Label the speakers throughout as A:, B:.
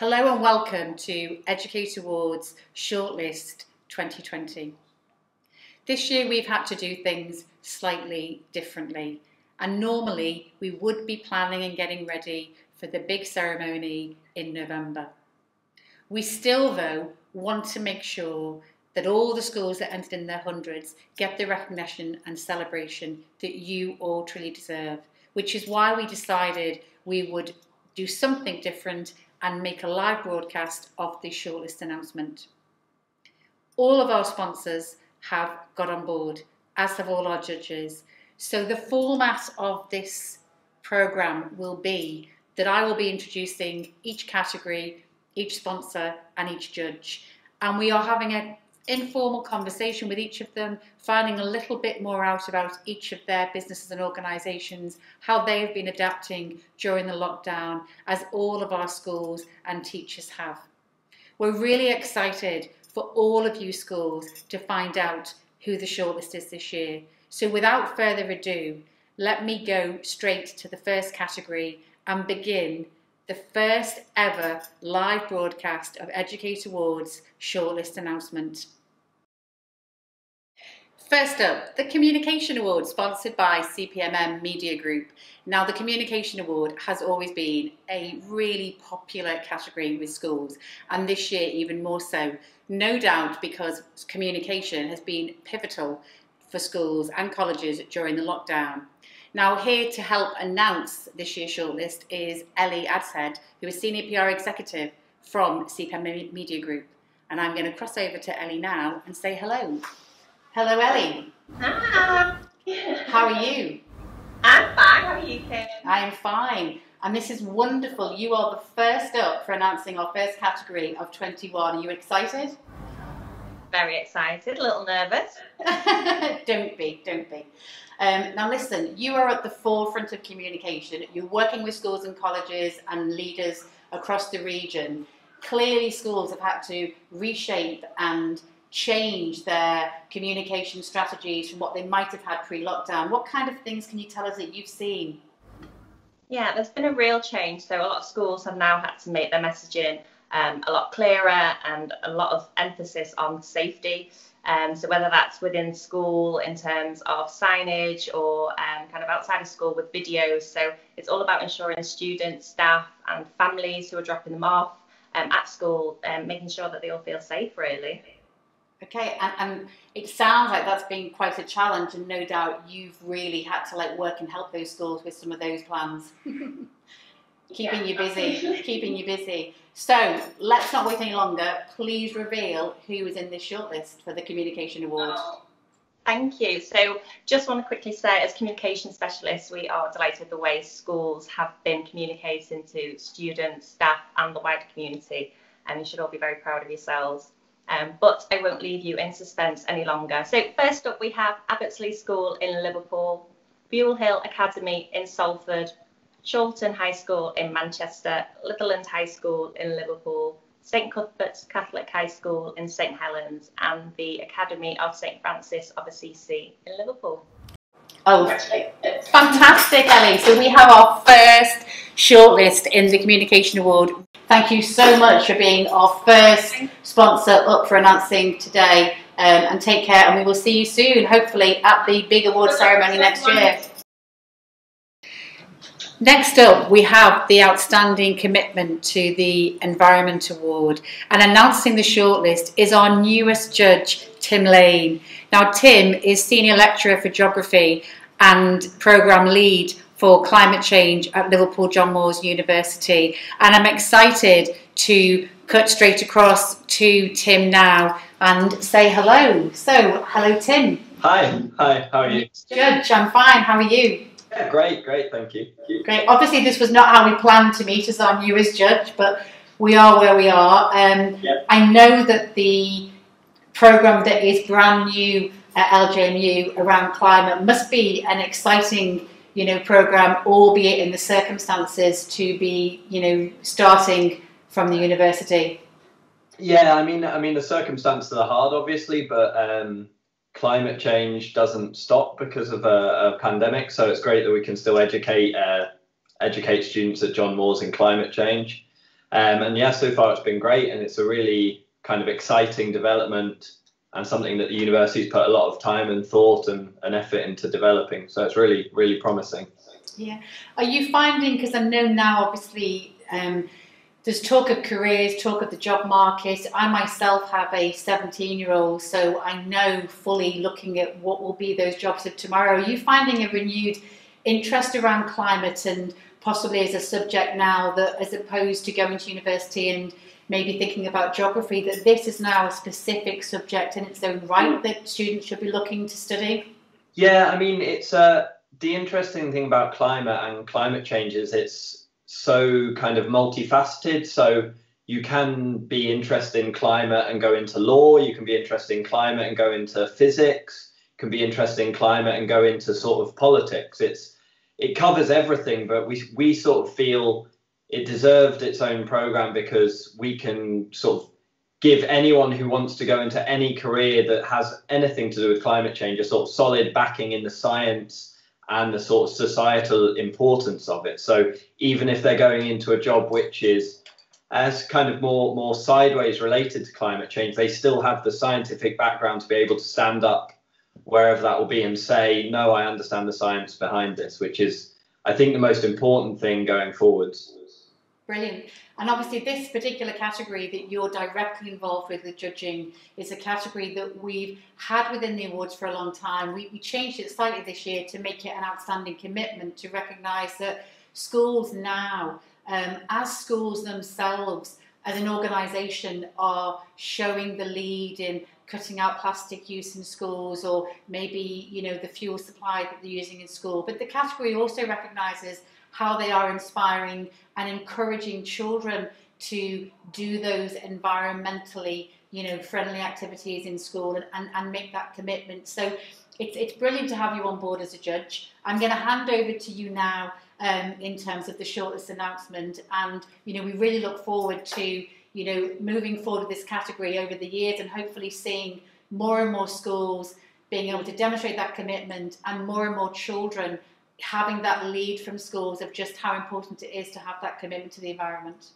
A: Hello and welcome to Educate Awards Shortlist 2020. This year we've had to do things slightly differently, and normally we would be planning and getting ready for the big ceremony in November. We still though want to make sure that all the schools that entered in their hundreds get the recognition and celebration that you all truly deserve, which is why we decided we would do something different and make a live broadcast of the shortlist announcement. All of our sponsors have got on board, as have all our judges. So the format of this programme will be that I will be introducing each category, each sponsor and each judge. And we are having an informal conversation with each of them, finding a little bit more out about each of their businesses and organisations, how they have been adapting during the lockdown, as all of our schools and teachers have. We're really excited for all of you schools to find out who the shortlist is this year. So without further ado, let me go straight to the first category and begin the first ever live broadcast of Educate Awards shortlist announcement. First up, the Communication Award, sponsored by CPMM Media Group. Now, the Communication Award has always been a really popular category with schools, and this year even more so, no doubt because communication has been pivotal for schools and colleges during the lockdown. Now, here to help announce this year's shortlist is Ellie Adshead, who is Senior PR Executive from CPMM Media Group. And I'm going to cross over to Ellie now and say hello. Hello, Ellie.
B: Hi.
A: How are you?
B: I'm fine. How are you, Kim?
A: I am fine. And this is wonderful. You are the first up for announcing our first category of 21. Are you excited?
B: Very excited, a little nervous.
A: Don't be. Now listen, you are at the forefront of communication. You're working with schools and colleges and leaders across the region. Clearly schools have had to reshape and change their communication strategies from what they might have had pre-lockdown. What kind of things can you tell us that you've seen?
B: Yeah, there's been a real change. So a lot of schools have now had to make their messaging a lot clearer and a lot of emphasis on safety. So whether that's within school in terms of signage or kind of outside of school with videos. So it's all about ensuring students, staff and families who are dropping them off at school, making sure that they all feel safe, really.
A: Okay, and it sounds like that's been quite a challenge, and no doubt you've really had to work and help those schools with some of those plans. Keeping you busy. So let's not wait any longer. Please reveal who is in this shortlist for the Communication Award.
B: Thank you. So just want to quickly say, as communication specialists, we are delighted with the way schools have been communicating to students, staff and the wider community, and you should all be very proud of yourselves. But I won't leave you in suspense any longer. So first up we have Abbottsley School in Liverpool, Buell Hill Academy in Salford, Chorlton High School in Manchester, Litherland High School in Liverpool, St Cuthbert's Catholic High School in St Helens, and the Academy of St Francis of Assisi in Liverpool.
A: Oh, fantastic, Ellie. So we have our first shortlist in the Communication Award. Thank you so much for being our first sponsor up for announcing today, and take care, and we will see you soon, hopefully at the big award ceremony next year. Next up, we have the Outstanding Commitment to the Environment Award, and announcing the shortlist is our newest judge, Tim Lane. Now, Tim is Senior Lecturer for Geography and Programme Lead for Climate Change at Liverpool John Moores University, and I'm excited to cut straight across to Tim now and say hello. So, hello, Tim.
C: Hi, how are you?
A: Judge, I'm fine. How are you?
C: Yeah, great, thank you.
A: Great. Obviously, this was not how we planned to meet as our newest judge, but we are where we are.
C: Yep.
A: I know that the programme that is brand new at LJMU around climate must be an exciting, programme, albeit in the circumstances to be, starting from the university.
C: Yeah, I mean the circumstances are hard, obviously, but climate change doesn't stop because of a pandemic, so it's great that we can still educate students at John Moores in climate change. And yeah, so far it's been great, and it's a really kind of exciting development and something that the university's put a lot of time and thought and effort into developing. So it's really, really promising.
A: Yeah. Are you finding, because I know now obviously there's talk of careers, talk of the job market. I myself have a 17-year-old, so I know fully looking at what will be those jobs of tomorrow. Are you finding a renewed interest around climate and possibly as a subject now, that as opposed to going to university and maybe thinking about geography, that this is now a specific subject in its own right that students should be looking to study?
C: Yeah, I mean, it's the interesting thing about climate and climate change is it's so kind of multifaceted. So you can be interested in climate and go into law, you can be interested in climate and go into physics, you can be interested in climate and go into sort of politics. It covers everything, but we sort of feel it deserved its own program because we can sort of give anyone who wants to go into any career that has anything to do with climate change a sort of solid backing in the science and the sort of societal importance of it. So even if they're going into a job which is as kind of more sideways related to climate change, they still have the scientific background to be able to stand up wherever that will be and say, no, I understand the science behind this, which is, I think, the most important thing going forwards.
A: Brilliant. And obviously this particular category that you're directly involved with judging is a category that we've had within the awards for a long time. We changed it slightly this year to make it an outstanding commitment to recognise that schools now, as schools themselves, as an organisation, are showing the lead in cutting out plastic use in schools, or maybe, you know, the fuel supply that they're using in school. But the category also recognises how they are inspiring and encouraging children to do those environmentally, you know, friendly activities in school and make that commitment. So it's brilliant to have you on board as a judge. I'm going to hand over to you now in terms of the shortlist announcement, and you know, we really look forward to, you know, moving forward with this category over the years and hopefully seeing more and more schools being able to demonstrate that commitment and more children having that lead from schools of just how important it is to have that commitment to the environment.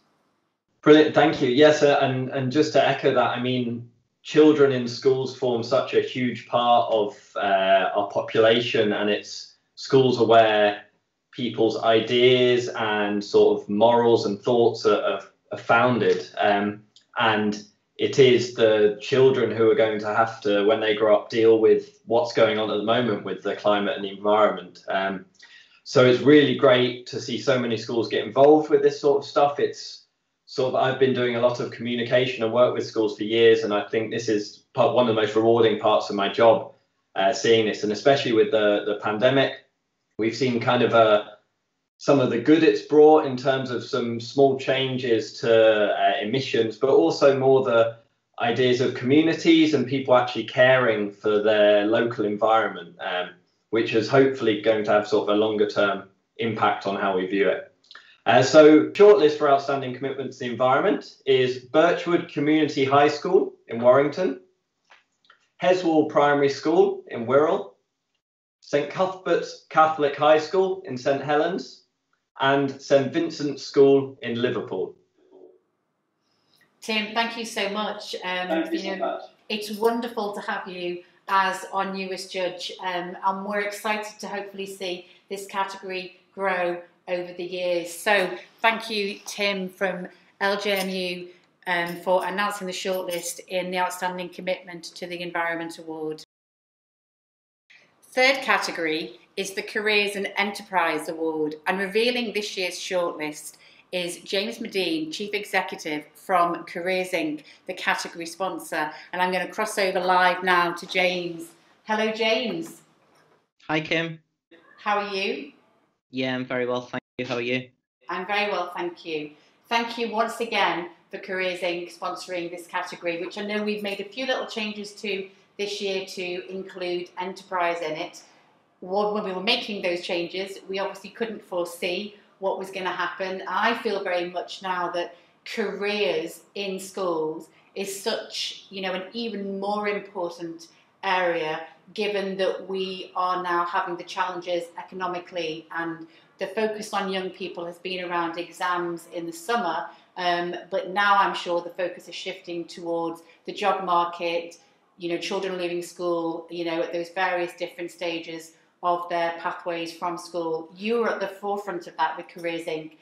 C: Brilliant, thank you. Yes, and just to echo that, I mean, children in schools form such a huge part of our population, and it's schools are where people's ideas and sort of morals and thoughts are founded. And it is the children who are going to have to, when they grow up, deal with what's going on at the moment with the climate and the environment. So it's really great to see so many schools get involved with this sort of stuff. It's sort of, I've been doing a lot of communication and work with schools for years, and I think this is one of the most rewarding parts of my job, seeing this, and especially with the pandemic, we've seen kind of some of the good it's brought in terms of some small changes to emissions, but also more the ideas of communities and people actually caring for their local environment, which is hopefully going to have sort of a longer term impact on how we view it. So shortlist for outstanding commitment to the environment is Birchwood Community High School in Warrington, Heswall Primary School in Wirral, St Cuthbert's Catholic High School in St Helens, and St Vincent's School in Liverpool.
A: Tim, thank you so much.
C: Thank you so much.
A: It's wonderful to have you as our newest judge, and we're excited to hopefully see this category grow over the years. So thank you, Tim from LJMU, for announcing the shortlist in the Outstanding Commitment to the Environment Award. Third category is the Careers and Enterprise Award, and revealing this year's shortlist is James Medine, Chief Executive from Careers Inc., the category sponsor. And I'm going to cross over live now to James. Hello, James.
D: Hi, Kim.
A: How are you?
D: Yeah, I'm very well, thank you. How are you?
A: I'm very well, thank you. Thank you once again for Careers Inc. sponsoring this category, which I know we've made a few little changes to this year to include enterprise in it. When we were making those changes, we obviously couldn't foresee what was going to happen. I feel very much now that careers in schools is such, you know, an even more important area, given that we are now having the challenges economically, and the focus on young people has been around exams in the summer, But now I'm sure the focus is shifting towards the job market, children leaving school, at those various different stages of their pathways from school. You were at the forefront of that with Careers Inc.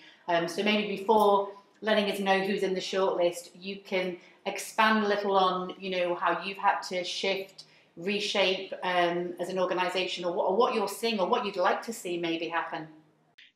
A: So maybe before letting us know who's in the shortlist, you can expand a little on, how you've had to shift, reshape as an organisation, or what you're seeing, or what you'd like to see maybe happen.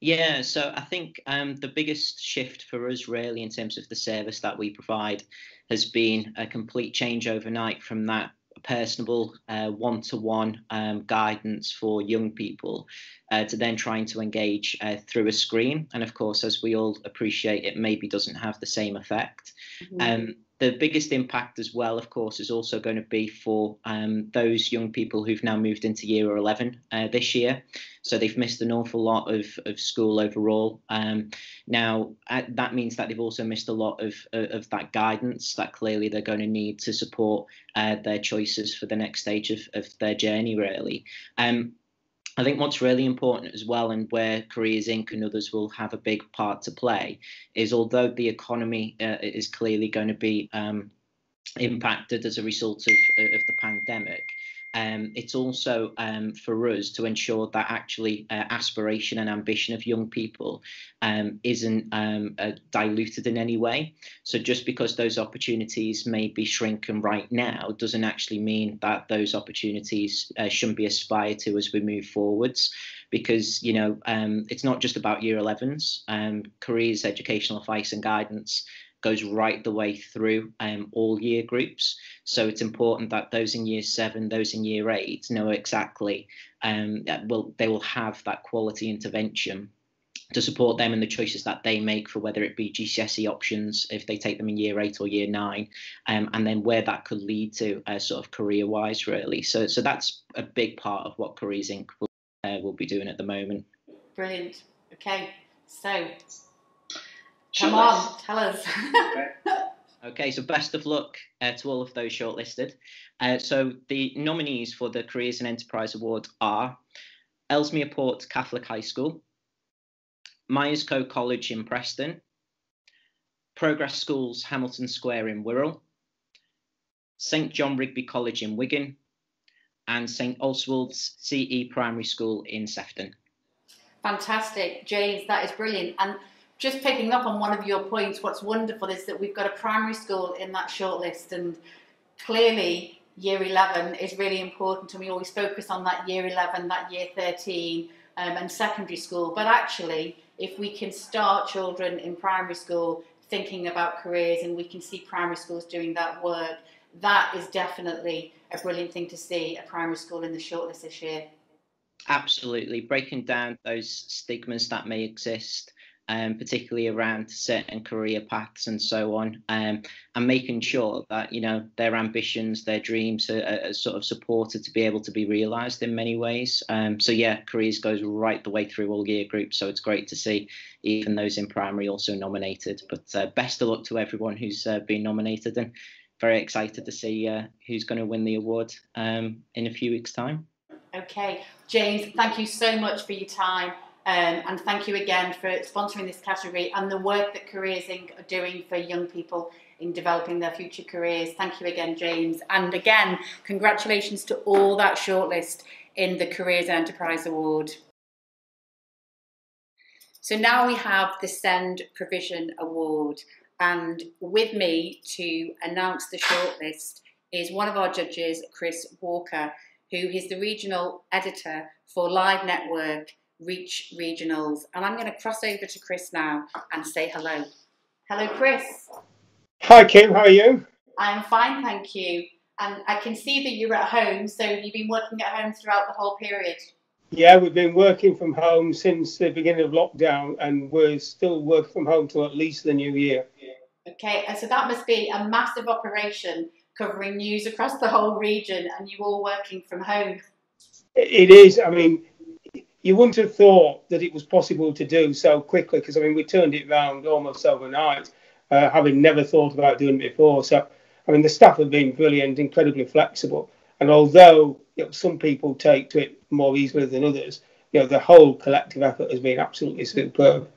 D: Yeah, so I think the biggest shift for us really in terms of the service that we provide has been a complete change overnight from that personable one-to-one guidance for young people to then trying to engage through a screen. And of course, as we all appreciate, it maybe doesn't have the same effect. Mm-hmm. The biggest impact as well, of course, is also going to be for those young people who've now moved into year 11 this year. So they've missed an awful lot of school overall. Now, that means that they've also missed a lot of that guidance that clearly they're going to need to support their choices for the next stage of their journey, really. I think what's really important as well, and where Careers Inc. and others will have a big part to play, is although the economy is clearly going to be impacted as a result of the pandemic, it's also for us to ensure that actually aspiration and ambition of young people isn't diluted in any way. So just because those opportunities may be shrinking right now doesn't actually mean that those opportunities shouldn't be aspired to as we move forwards. Because, it's not just about year 11s. Careers, educational advice and guidance goes right the way through all year groups. So it's important that those in year 7, those in year 8 know exactly they will have that quality intervention to support them in the choices that they make for whether it be GCSE options if they take them in year 8 or year 9, and then where that could lead to sort of career-wise, really. So that's a big part of what Careers Inc. will be doing at the moment.
A: Brilliant. Okay, so come on, tell us.
D: Okay, so best of luck to all of those shortlisted. So the nominees for the Careers and Enterprise Award are Ellesmere Port Catholic High School, Myerscough College in Preston, Progress Schools Hamilton Square in Wirral, St John Rigby College in Wigan, and St Oswald's CE Primary School in Sefton.
A: Fantastic, James, that is brilliant. And just picking up on one of your points, what's wonderful is that we've got a primary school in that shortlist, and clearly year 11 is really important, and we always focus on that year 11, that year 13 and secondary school. But actually, if we can start children in primary school thinking about careers, and we can see primary schools doing that work, that is definitely a brilliant thing to see, a primary school in the shortlist this year.
D: Absolutely, breaking down those stigmas that may exist, particularly around certain career paths and so on, and making sure that their ambitions, their dreams are sort of supported to be able to be realised in many ways. So yeah, careers goes right the way through all year groups. So it's great to see even those in primary also nominated. But best of luck to everyone who's been nominated, and very excited to see who's going to win the award in a few weeks' time.
A: Okay, James, thank you so much for your time. And thank you again for sponsoring this category and the work that Careers Inc. are doing for young people in developing their future careers. Thank you again, James. And again, congratulations to all that shortlist in the Careers and Enterprise Award. So now we have the Send Provision Award. And with me to announce the shortlist is one of our judges, Chris Walker, who is the regional editor for Live Network Reach Regionals. And I'm going to cross over to Chris now and say hello. Hello, Chris.
E: Hi, Kim. How are you?
A: I'm fine, thank you. And I can see that you're at home, so you've been working at home throughout the whole period.
E: Yeah, we've been working from home since the beginning of lockdown, and we're still working from home till at least the new year.
A: Okay, so that must be a massive operation covering news across the whole region, and you all working from home.
E: It is. I mean, you wouldn't have thought that it was possible to do so quickly, because, I mean, we turned it around almost overnight, having never thought about doing it before. So, I mean, the staff have been brilliant, incredibly flexible. And although some people take to it more easily than others, the whole collective effort has been absolutely superb.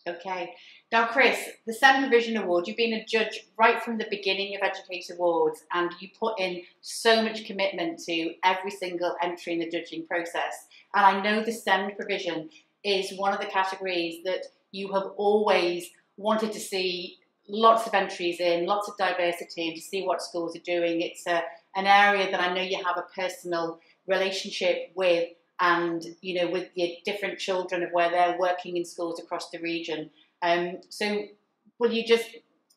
A: Okay. Now, Chris, the SEND Provision Award, you've been a judge right from the beginning of Educator Awards, and you put in so much commitment to every single entry in the judging process. And I know the SEND Provision is one of the categories that you have always wanted to see lots of entries in, lots of diversity, and to see what schools are doing. It's an area that I know you have a personal relationship with, and with your different children of where they're working in schools across the region. So will you just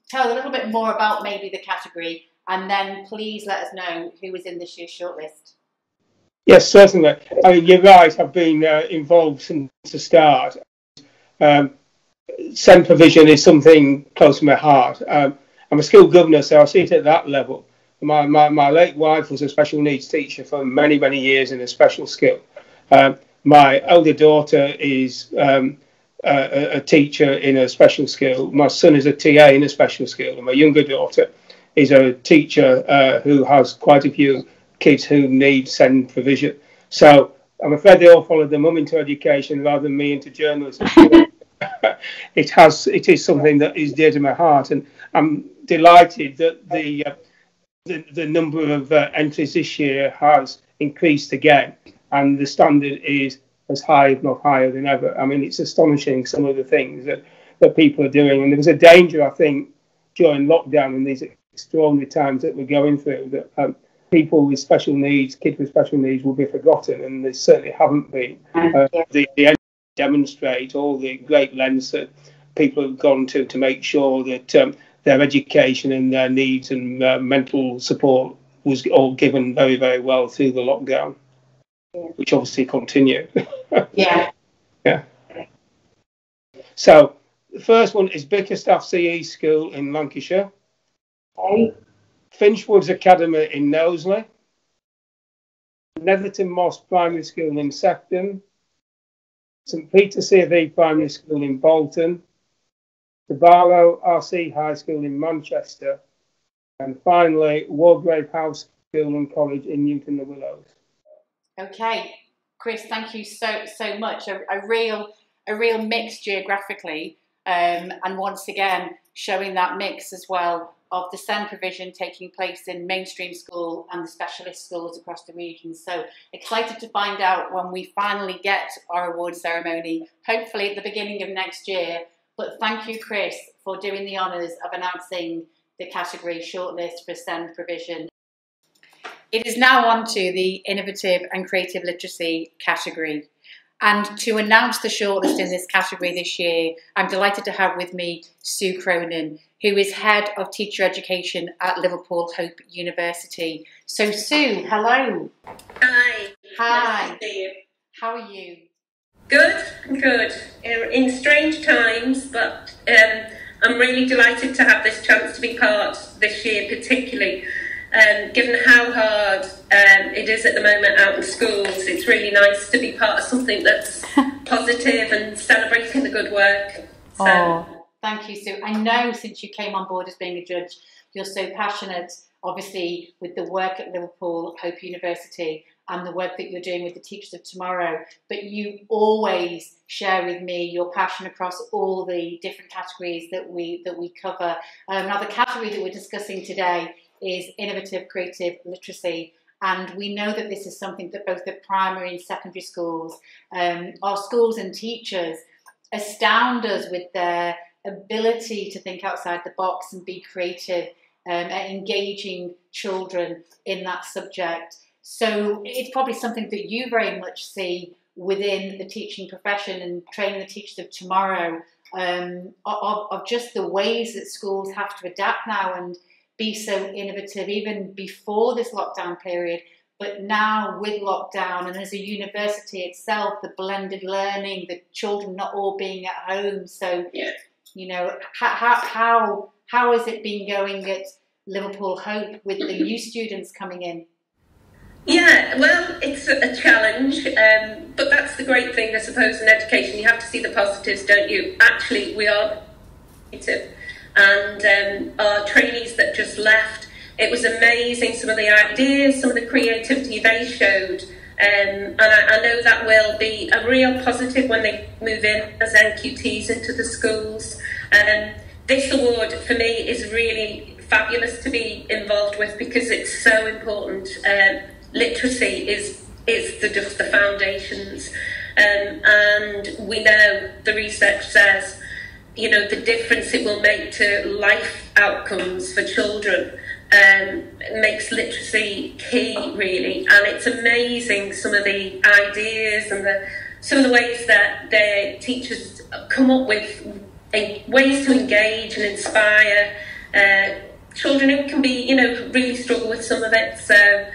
A: tell a little bit more about maybe the category, and then please let us know who was in this year's shortlist?
E: Yes, certainly. I mean, you're right. I've been involved since the start. SEND provision is something close to my heart. I'm a school governor, so I see it at that level. My late wife was a special needs teacher for many, many years in a special school. My elder daughter is a teacher in a special school. My son is a TA in a special school, and my younger daughter is a teacher who has quite a few kids who need SEND provision. So I'm afraid they all followed their mum into education rather than me into journalism. It is something that is dear to my heart, and I'm delighted that the number of entries this year has increased again, and the standard is as high, if not higher, than ever. I mean, it's astonishing, some of the things that people are doing. And there was a danger, I think, during lockdown and these extraordinary times that we're going through, that people with special needs, kids with special needs, will be forgotten, and they certainly haven't been. The end demonstrate all the great lengths that people have gone to make sure that their education and their needs and mental support was all given very, very well through the lockdown. Which obviously continue.
A: Yeah.
E: So the first one is Bickerstaff CE School in Lancashire.
A: Okay.
E: Finchwoods Academy in Knowsley. Netherton Moss Primary School in Sefton. St Peter CV Primary School in Bolton. The Barrow RC High School in Manchester. And finally, Wargrave House School and College in Newton the Willows.
A: Okay, Chris, thank you so much. A real mix geographically, and once again showing that mix as well of the SEND provision taking place in mainstream school and the specialist schools across the region. So excited to find out when we finally get our award ceremony, hopefully at the beginning of next year. But thank you, Chris, for doing the honours of announcing the category shortlist for SEND provision. It is now on to the Innovative and Creative Literacy category. And to announce the shortlist in this category this year, I'm delighted to have with me Sue Cronin, who is Head of Teacher Education at Liverpool Hope University. So Sue, hello.
F: Hi.
A: Hi.
F: Nice to see you.
A: How are you?
F: Good. In strange times, but I'm really delighted to have this chance to be part this year, particularly. Given how hard it is at the moment out in schools, it's really nice to be part of something that's positive and celebrating the good work. So.
A: Oh, thank you, Sue. I know since you came on board as being a judge, you're so passionate, obviously, with the work at Liverpool Hope University and the work that you're doing with the Teachers of Tomorrow, but you always share with me your passion across all the different categories that we cover. Now, the category that we're discussing today is Innovative Creative Literacy, and we know that this is something that both the primary and secondary schools, our schools and teachers, astound us with their ability to think outside the box and be creative and engaging children in that subject. So it's probably something that you very much see within the teaching profession and training the teachers of tomorrow, of just the ways that schools have to adapt now and be so innovative, even before this lockdown period, but now with lockdown and as a university itself, the blended learning, the children not all being at home. So, how has it been going at Liverpool Hope with the new students coming in?
F: Yeah, well, it's a challenge, but that's the great thing, I suppose, in education. You have to see the positives, don't you? Actually, we are creative. And our trainees that just left, it was amazing, some of the ideas, some of the creativity they showed. And I know that will be a real positive when they move in as NQTs into the schools. This award for me is really fabulous to be involved with because it's so important. Literacy is just the foundations, and we know the research says, you know, the difference it will make to life outcomes for children. It makes literacy key, really, and it's amazing some of the ideas and some of the ways that the teachers come up with ways to engage and inspire children who can be, you know, really struggle with some of it. So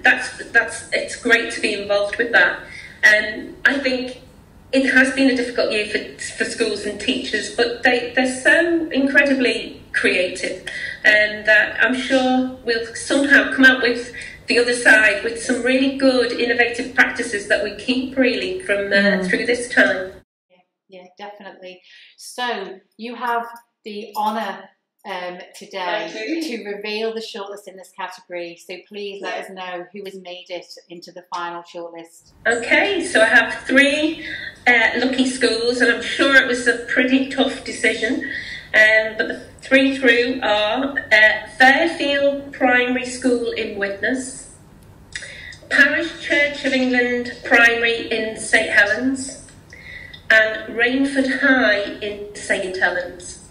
F: that's it's great to be involved with that. I think it has been a difficult year for schools and teachers, but they're so incredibly creative, and that I'm sure we'll somehow come out with the other side with some really good innovative practices that we keep really from through this time.
A: Yeah, definitely. So you have the honour today to reveal the shortlist in this category. So please let us know who has made it into the final shortlist.
F: Okay, so I have 3 lucky schools, and I'm sure it was a pretty tough decision. But the 3 through are Fairfield Primary School in Widnes, Parish Church of England Primary in St Helens, and Rainford High in St Helens.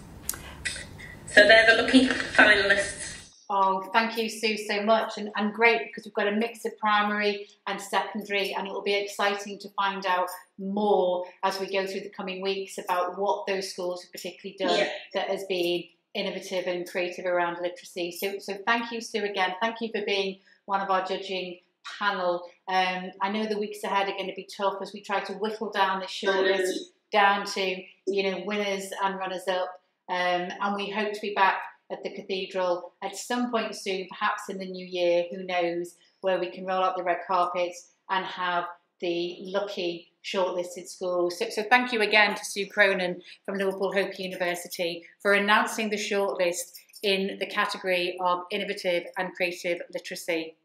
F: So they're the lucky finalists.
A: Oh, thank you, Sue, so much. And great, because we've got a mix of primary and secondary, and it will be exciting to find out more as we go through the coming weeks about what those schools have particularly done that has been innovative and creative around literacy. So thank you, Sue, again. Thank you for being one of our judging panel. I know the weeks ahead are going to be tough as we try to whittle down the shortlist down to, you know, winners and runners-up. And we hope to be back at the Cathedral at some point soon, perhaps in the new year, who knows, where we can roll out the red carpets and have the lucky shortlisted schools. So thank you again to Sue Cronin from Liverpool Hope University for announcing the shortlist in the category of innovative and creative literacy.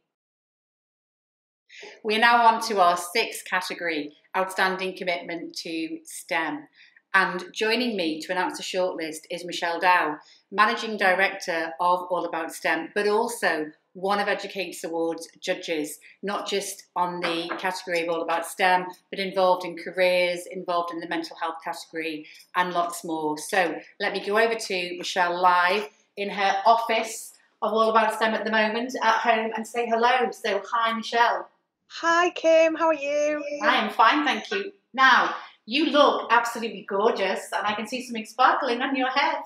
A: We are now on to our 6th category, outstanding commitment to STEM. And joining me to announce the shortlist is Michelle Dow, Managing Director of All About STEM, but also one of Educators Awards judges, not just on the category of All About STEM, but involved in careers, involved in the mental health category, and lots more. So let me go over to Michelle live in her office of All About STEM at the moment at home and say hello. So hi, Michelle.
G: Hi, Kim. How are you?
A: I am fine, thank you. Now, you look absolutely gorgeous, and I can see something sparkling on your head.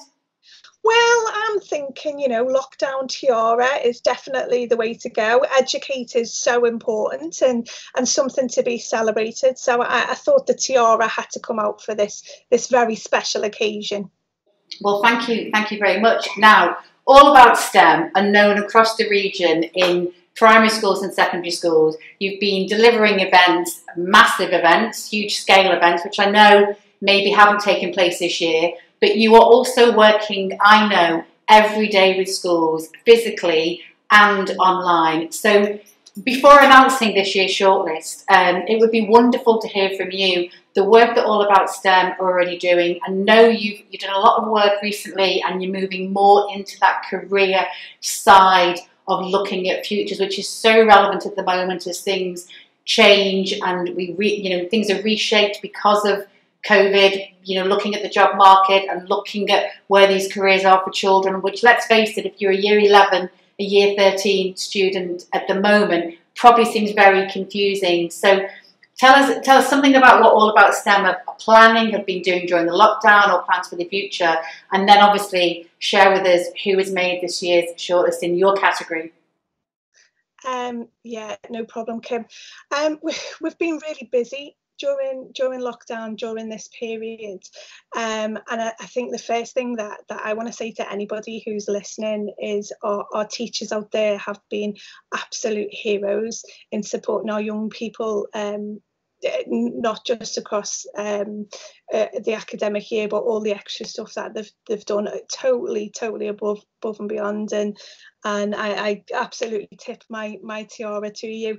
G: Well, I'm thinking, you know, lockdown tiara is definitely the way to go. Educate is so important and something to be celebrated. So I thought the tiara had to come out for this very special occasion.
A: Well, thank you very much. Now, All About STEM are known across the region in primary schools and secondary schools. You've been delivering events, massive events, huge scale events, which I know maybe haven't taken place this year, but you are also working, I know, every day with schools, physically and online. So before announcing this year's shortlist, it would be wonderful to hear from you the work that All About STEM are already doing. I know you've done a lot of work recently, and you're moving more into that career side of looking at futures, which is so relevant at the moment as things change and things are reshaped because of COVID, looking at the job market and looking at where these careers are for children, which, let's face it, if you're a year 11, a year 13 student at the moment, probably seems very confusing. So tell us something about what All About STEM are planning, have been doing during the lockdown, or plans for the future, and then obviously share with us who has made this year's shortlist in your category.
G: Yeah, no problem, Kim. We've been really busy during lockdown, during this period, and I think the first thing that I want to say to anybody who's listening is our teachers out there have been absolute heroes in supporting our young people, not just across the academic year, but all the extra stuff that they've done totally above and beyond, and I absolutely tip my tiara to you.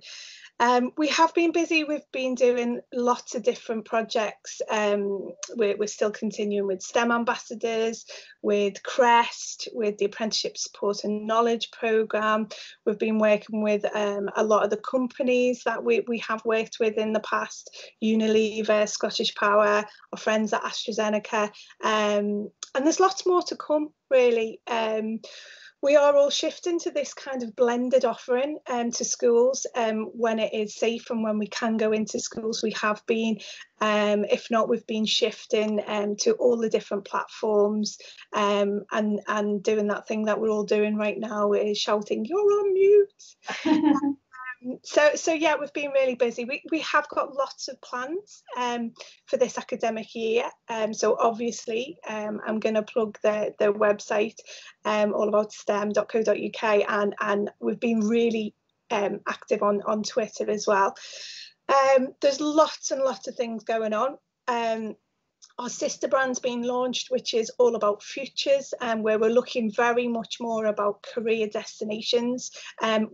G: We have been busy. We've been doing lots of different projects. We're still continuing with STEM ambassadors, with CREST, with the Apprenticeship Support and Knowledge Programme. We've been working with a lot of the companies that we have worked with in the past, Unilever, Scottish Power, our friends at AstraZeneca, and there's lots more to come, really. We are all shifting to this kind of blended offering to schools when it is safe and when we can go into schools. We have been, if not, we've been shifting to all the different platforms and doing that thing that we're all doing right now, is shouting, "You're on mute." So yeah, we've been really busy. We have got lots of plans for this academic year. So obviously, I'm going to plug the website, allaboutSTEM.co.uk, and we've been really active on Twitter as well. There's lots and lots of things going on. Our sister brand's been launched, which is all about futures, where we're looking very much more about career destinations,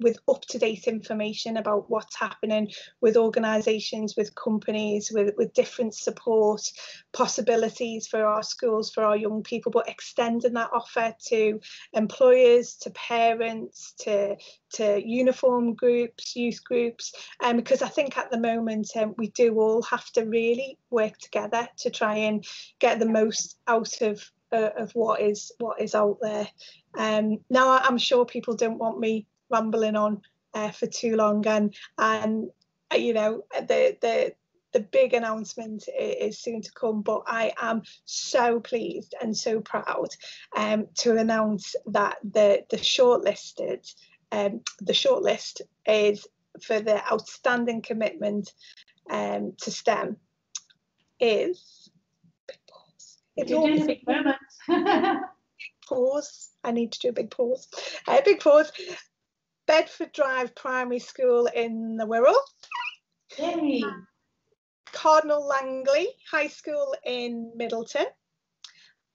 G: with up-to-date information about what's happening with organisations, with companies, with different support possibilities for our schools, for our young people, but extending that offer to employers, to parents, to uniform groups, youth groups, because I think at the moment we do all have to really work together to try and get the most out of what is out there. Now I'm sure people don't want me rambling on for too long, and you know, the big announcement is soon to come, but I am so pleased and so proud to announce that the shortlist is for the outstanding commitment to STEM is, big pause.
H: You're doing a big moment.
G: Pause. I need to do a big pause. Big pause. Bedford Drive Primary School in the Wirral.
H: Yay.
G: Cardinal Langley High School in Middleton.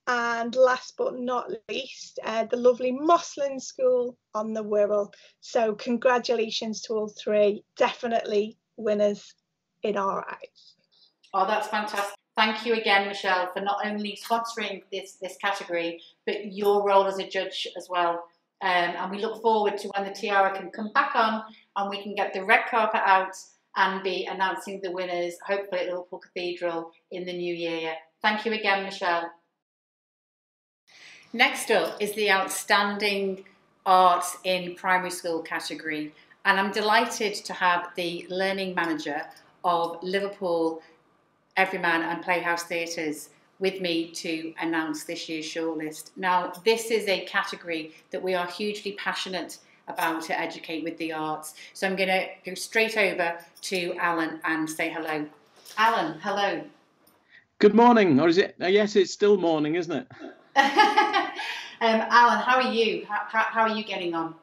G: And last but not least, the lovely Mossland School on the Wirral. So congratulations to all three. Definitely winners in our eyes.
A: Oh, that's fantastic. Thank you again, Michelle, for not only sponsoring this category, but your role as a judge as well. And we look forward to when the tiara can come back on and we can get the red carpet out and be announcing the winners, hopefully at Liverpool Cathedral in the new year. Thank you again, Michelle. Next up is the Outstanding Arts in Primary School category. And I'm delighted to have the Learning Manager of Liverpool Everyman and Playhouse Theatres with me to announce this year's shortlist. Now, this is a category that we are hugely passionate about to educate with the arts. So I'm going to go straight over to Alan and say hello. Alan, hello.
I: Good morning, or is it? Yes, it's still morning, isn't it?
A: Alan, how are you? How are you getting on?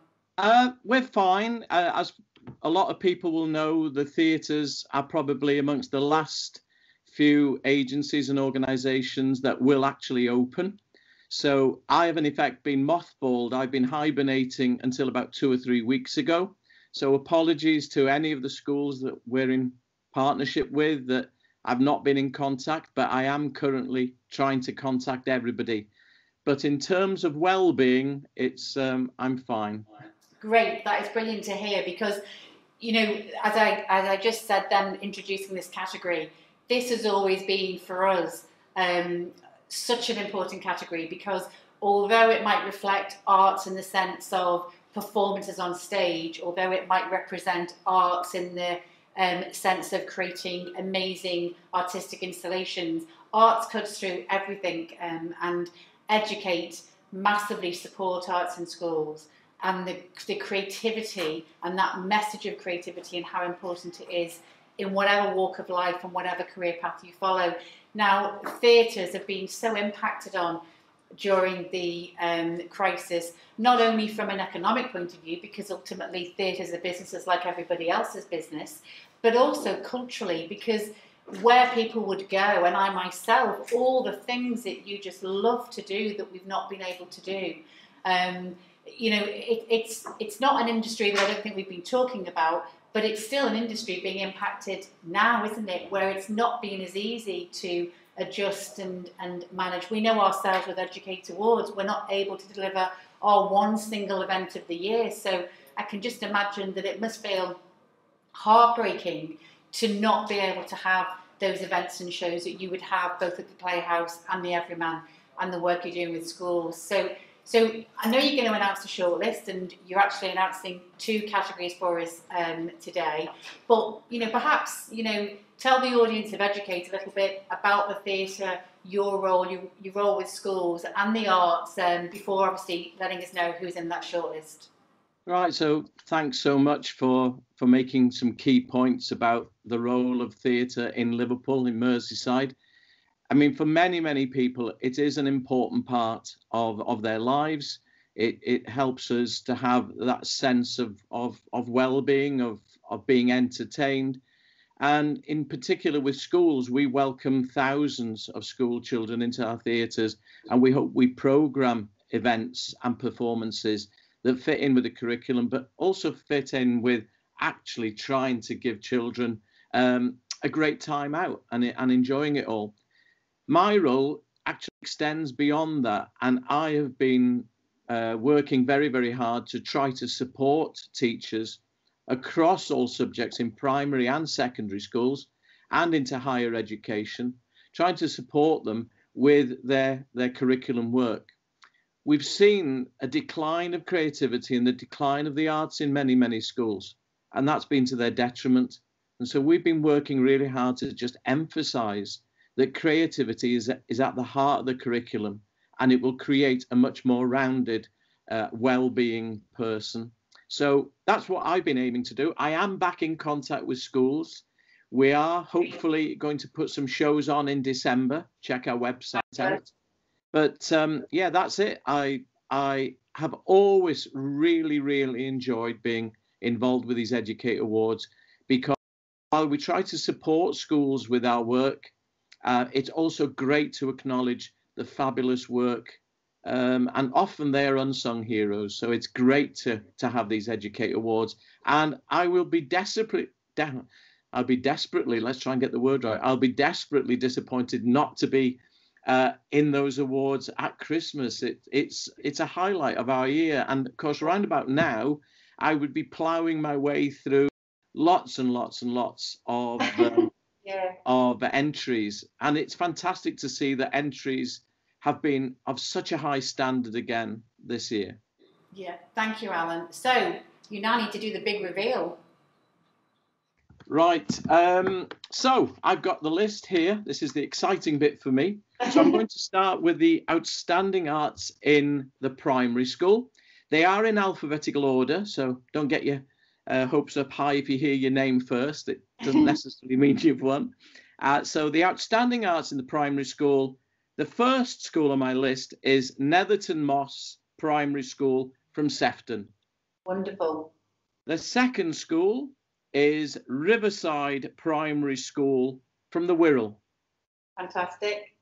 I: We're fine. As a lot of people will know, the theatres are probably amongst the last few agencies and organisations that will actually open. So I have in effect been mothballed. I've been hibernating until about 2 or 3 weeks ago. So apologies to any of the schools that we're in partnership with that I've not been in contact, but I am currently trying to contact everybody. But in terms of well-being, it's I'm fine.
A: Great, that is brilliant to hear, because, you know, as I just said then, introducing this category, this has always been for us such an important category, because although it might reflect arts in the sense of performances on stage, although it might represent arts in the sense of creating amazing artistic installations, arts cuts through everything and educate, massively support arts in schools, and the creativity and that message of creativity and how important it is in whatever walk of life and whatever career path you follow. Now, theatres have been so impacted on during the crisis, not only from an economic point of view, because ultimately theatres are businesses like everybody else's business, but also culturally, because where people would go, and I myself, all the things that you just love to do that we've not been able to do. You know, it's not an industry that I don't think we've been talking about, but it's still an industry being impacted now, isn't it? Where it's not been as easy to adjust and manage. We know ourselves with Educate Awards, we're not able to deliver our one single event of the year. So I can just imagine that it must feel heartbreaking to not be able to have those events and shows that you would have both at the Playhouse and the Everyman and the work you're doing with schools. So I know you're going to announce the shortlist, and you're actually announcing 2 categories for us today. But, perhaps, tell the audience of Educate a little bit about the theatre, your role with schools and the arts, before obviously letting us know who's in that shortlist.
I: Right, so thanks so much for making some key points about the role of theatre in Liverpool, in Merseyside. I mean, for many, many people, it is an important part of their lives. It helps us to have that sense of well-being, of being entertained. And in particular with schools, we welcome thousands of school children into our theatres, and we hope we programme events and performances that fit in with the curriculum, but also fit in with actually trying to give children a great time out and enjoying it all. My role actually extends beyond that, and I have been working very, very hard to try to support teachers across all subjects in primary and secondary schools and into higher education, trying to support them with their curriculum work. We've seen a decline of creativity and the decline of the arts in many, many schools, and that's been to their detriment. And so we've been working really hard to just emphasize that creativity is at the heart of the curriculum, and it will create a much more rounded, well-being person. So that's what I've been aiming to do. I am back in contact with schools. We are hopefully going to put some shows on in December. Check our website out. But yeah, that's it. I have always really, really enjoyed being involved with these Educate Awards, because while we try to support schools with our work, it's also great to acknowledge the fabulous work, and often they're unsung heroes. So it's great to have these Educate Awards, and I will be desperately, let's try and get the word right. I'll be desperately disappointed not to be in those awards at Christmas. It's a highlight of our year, and of course around about now I would be ploughing my way through lots and lots and lots of of entries, and it's fantastic to see that entries have been of such a high standard again this year.
A: Yeah, thank you, Alan. So you now need to do the big reveal.
I: Right, so I've got the list here. This is the exciting bit for me. So I'm going to start with the outstanding arts in the primary school. They are in alphabetical order, so don't get your hopes up high if you hear your name first. It doesn't necessarily mean you've won. So the outstanding arts in the primary school, the first school on my list is Netherton Moss Primary School from Sefton.
A: Wonderful.
I: The second school is Riverside Primary School from the Wirral.
A: Fantastic.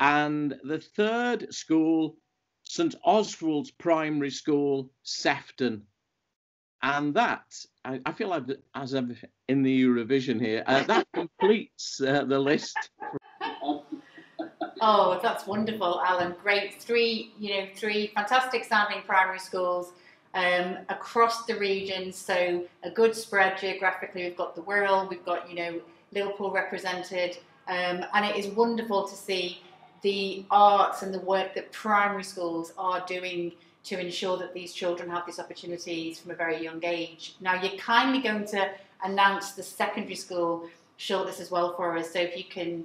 I: And the third school, St Oswald's Primary School, Sefton. And that, I feel like as I'm in the Eurovision here, that completes the list.
A: Oh, that's wonderful, Alan. Great. Three fantastic sounding primary schools across the region. So a good spread geographically. We've got the Wirral, we've got, Liverpool represented. And it is wonderful to see the arts and the work that primary schools are doing to ensure that these children have these opportunities from a very young age. Now, you're kindly going to announce the secondary school shortlist as well for us. So if you can...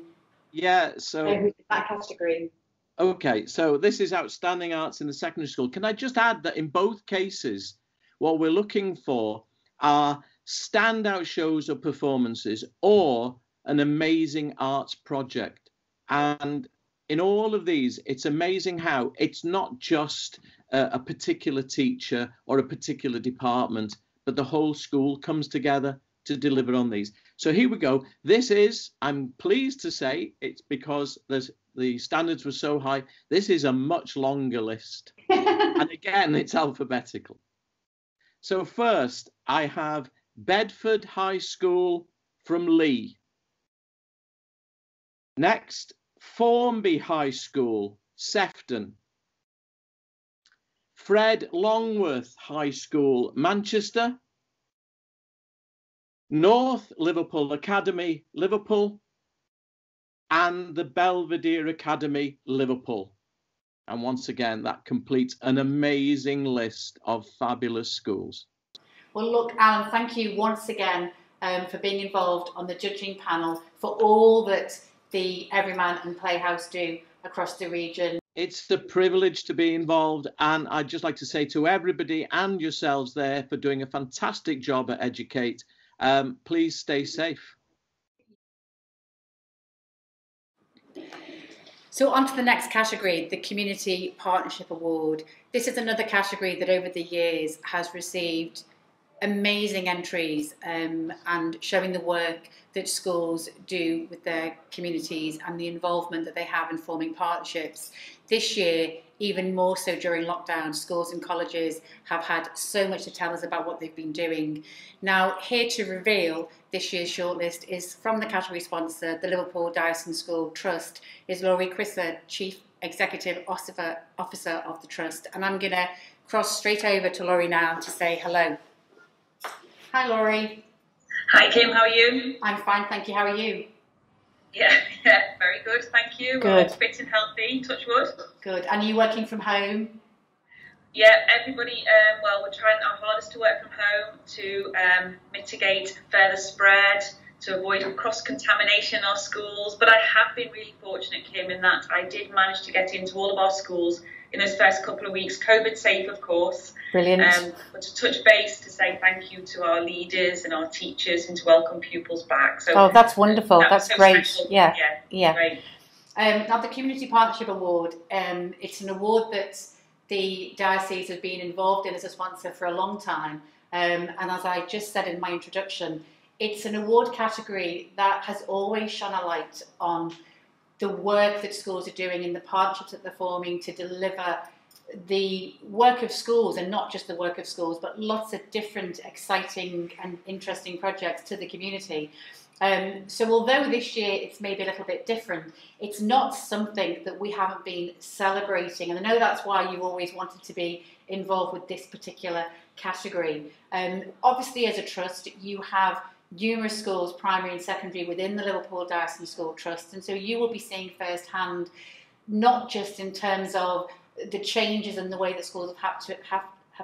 I: Yeah, so...
A: that category.
I: Okay, so this is outstanding arts in the secondary school. Can I just add that in both cases, what we're looking for are standout shows or performances or an amazing arts project. And in all of these, it's amazing how it's not just a particular teacher or a particular department, but the whole school comes together to deliver on these. So here we go. This is, I'm pleased to say, it's because the standards were so high. This is a much longer list. And again, it's alphabetical. So first, I have Bedford High School from Lee. Next, Formby High School, Sefton. Fred Longworth High School, Manchester. North Liverpool Academy, Liverpool. And the Belvedere Academy, Liverpool. And once again, that completes an amazing list of fabulous schools.
A: Well, look, Alan, thank you once again for being involved on the judging panel, for all that the Everyman and Playhouse do across the region.
I: It's a privilege to be involved, and I'd just like to say to everybody and yourselves there for doing a fantastic job at Educate, please stay safe.
A: So on to the next category, the Community Partnership Award. This is another category that over the years has received amazing entries and showing the work that schools do with their communities and the involvement that they have in forming partnerships. This year, even more so during lockdown, schools and colleges have had so much to tell us about what they've been doing. Now, here to reveal this year's shortlist is from the category sponsor, the Liverpool Diocesan School Trust, is Laurie Crisser, Chief Executive Officer of the Trust. And I'm going to cross straight over to Laurie now to say hello. Hi, Laurie.
H: Hi, Kim. How are you?
A: I'm fine, thank you. How are you?
H: Yeah, very good. Thank you.
A: Good.
H: All fit and healthy. Touch wood.
A: Good. And are you working from home?
H: Yeah, everybody. Well, we're trying our hardest to work from home to mitigate further spread, to avoid cross-contamination in our schools. But I have been really fortunate, Kim, in that I did manage to get into all of our schools in those first couple of weeks, COVID safe, of course.
A: Brilliant.
H: But to touch base to say thank you to our leaders and our teachers and to welcome pupils back. So
A: oh, that's wonderful. That's
H: so
A: great.
H: special.
A: Yeah.
H: Great.
A: Now, the Community Partnership Award, it's an award that the diocese has been involved in as a sponsor for a long time. And as I just said in my introduction, it's an award category that has always shone a light on the work that schools are doing and the partnerships that they're forming to deliver the work of schools, and not just the work of schools, but lots of different exciting and interesting projects to the community. So although this year it's maybe a little bit different, it's not something that we haven't been celebrating. And I know that's why you always wanted to be involved with this particular category. Obviously, as a trust, you have numerous schools, primary and secondary, within the Liverpool Diocesan School Trust. And so you will be seeing firsthand, not just in terms of the changes and the way that schools have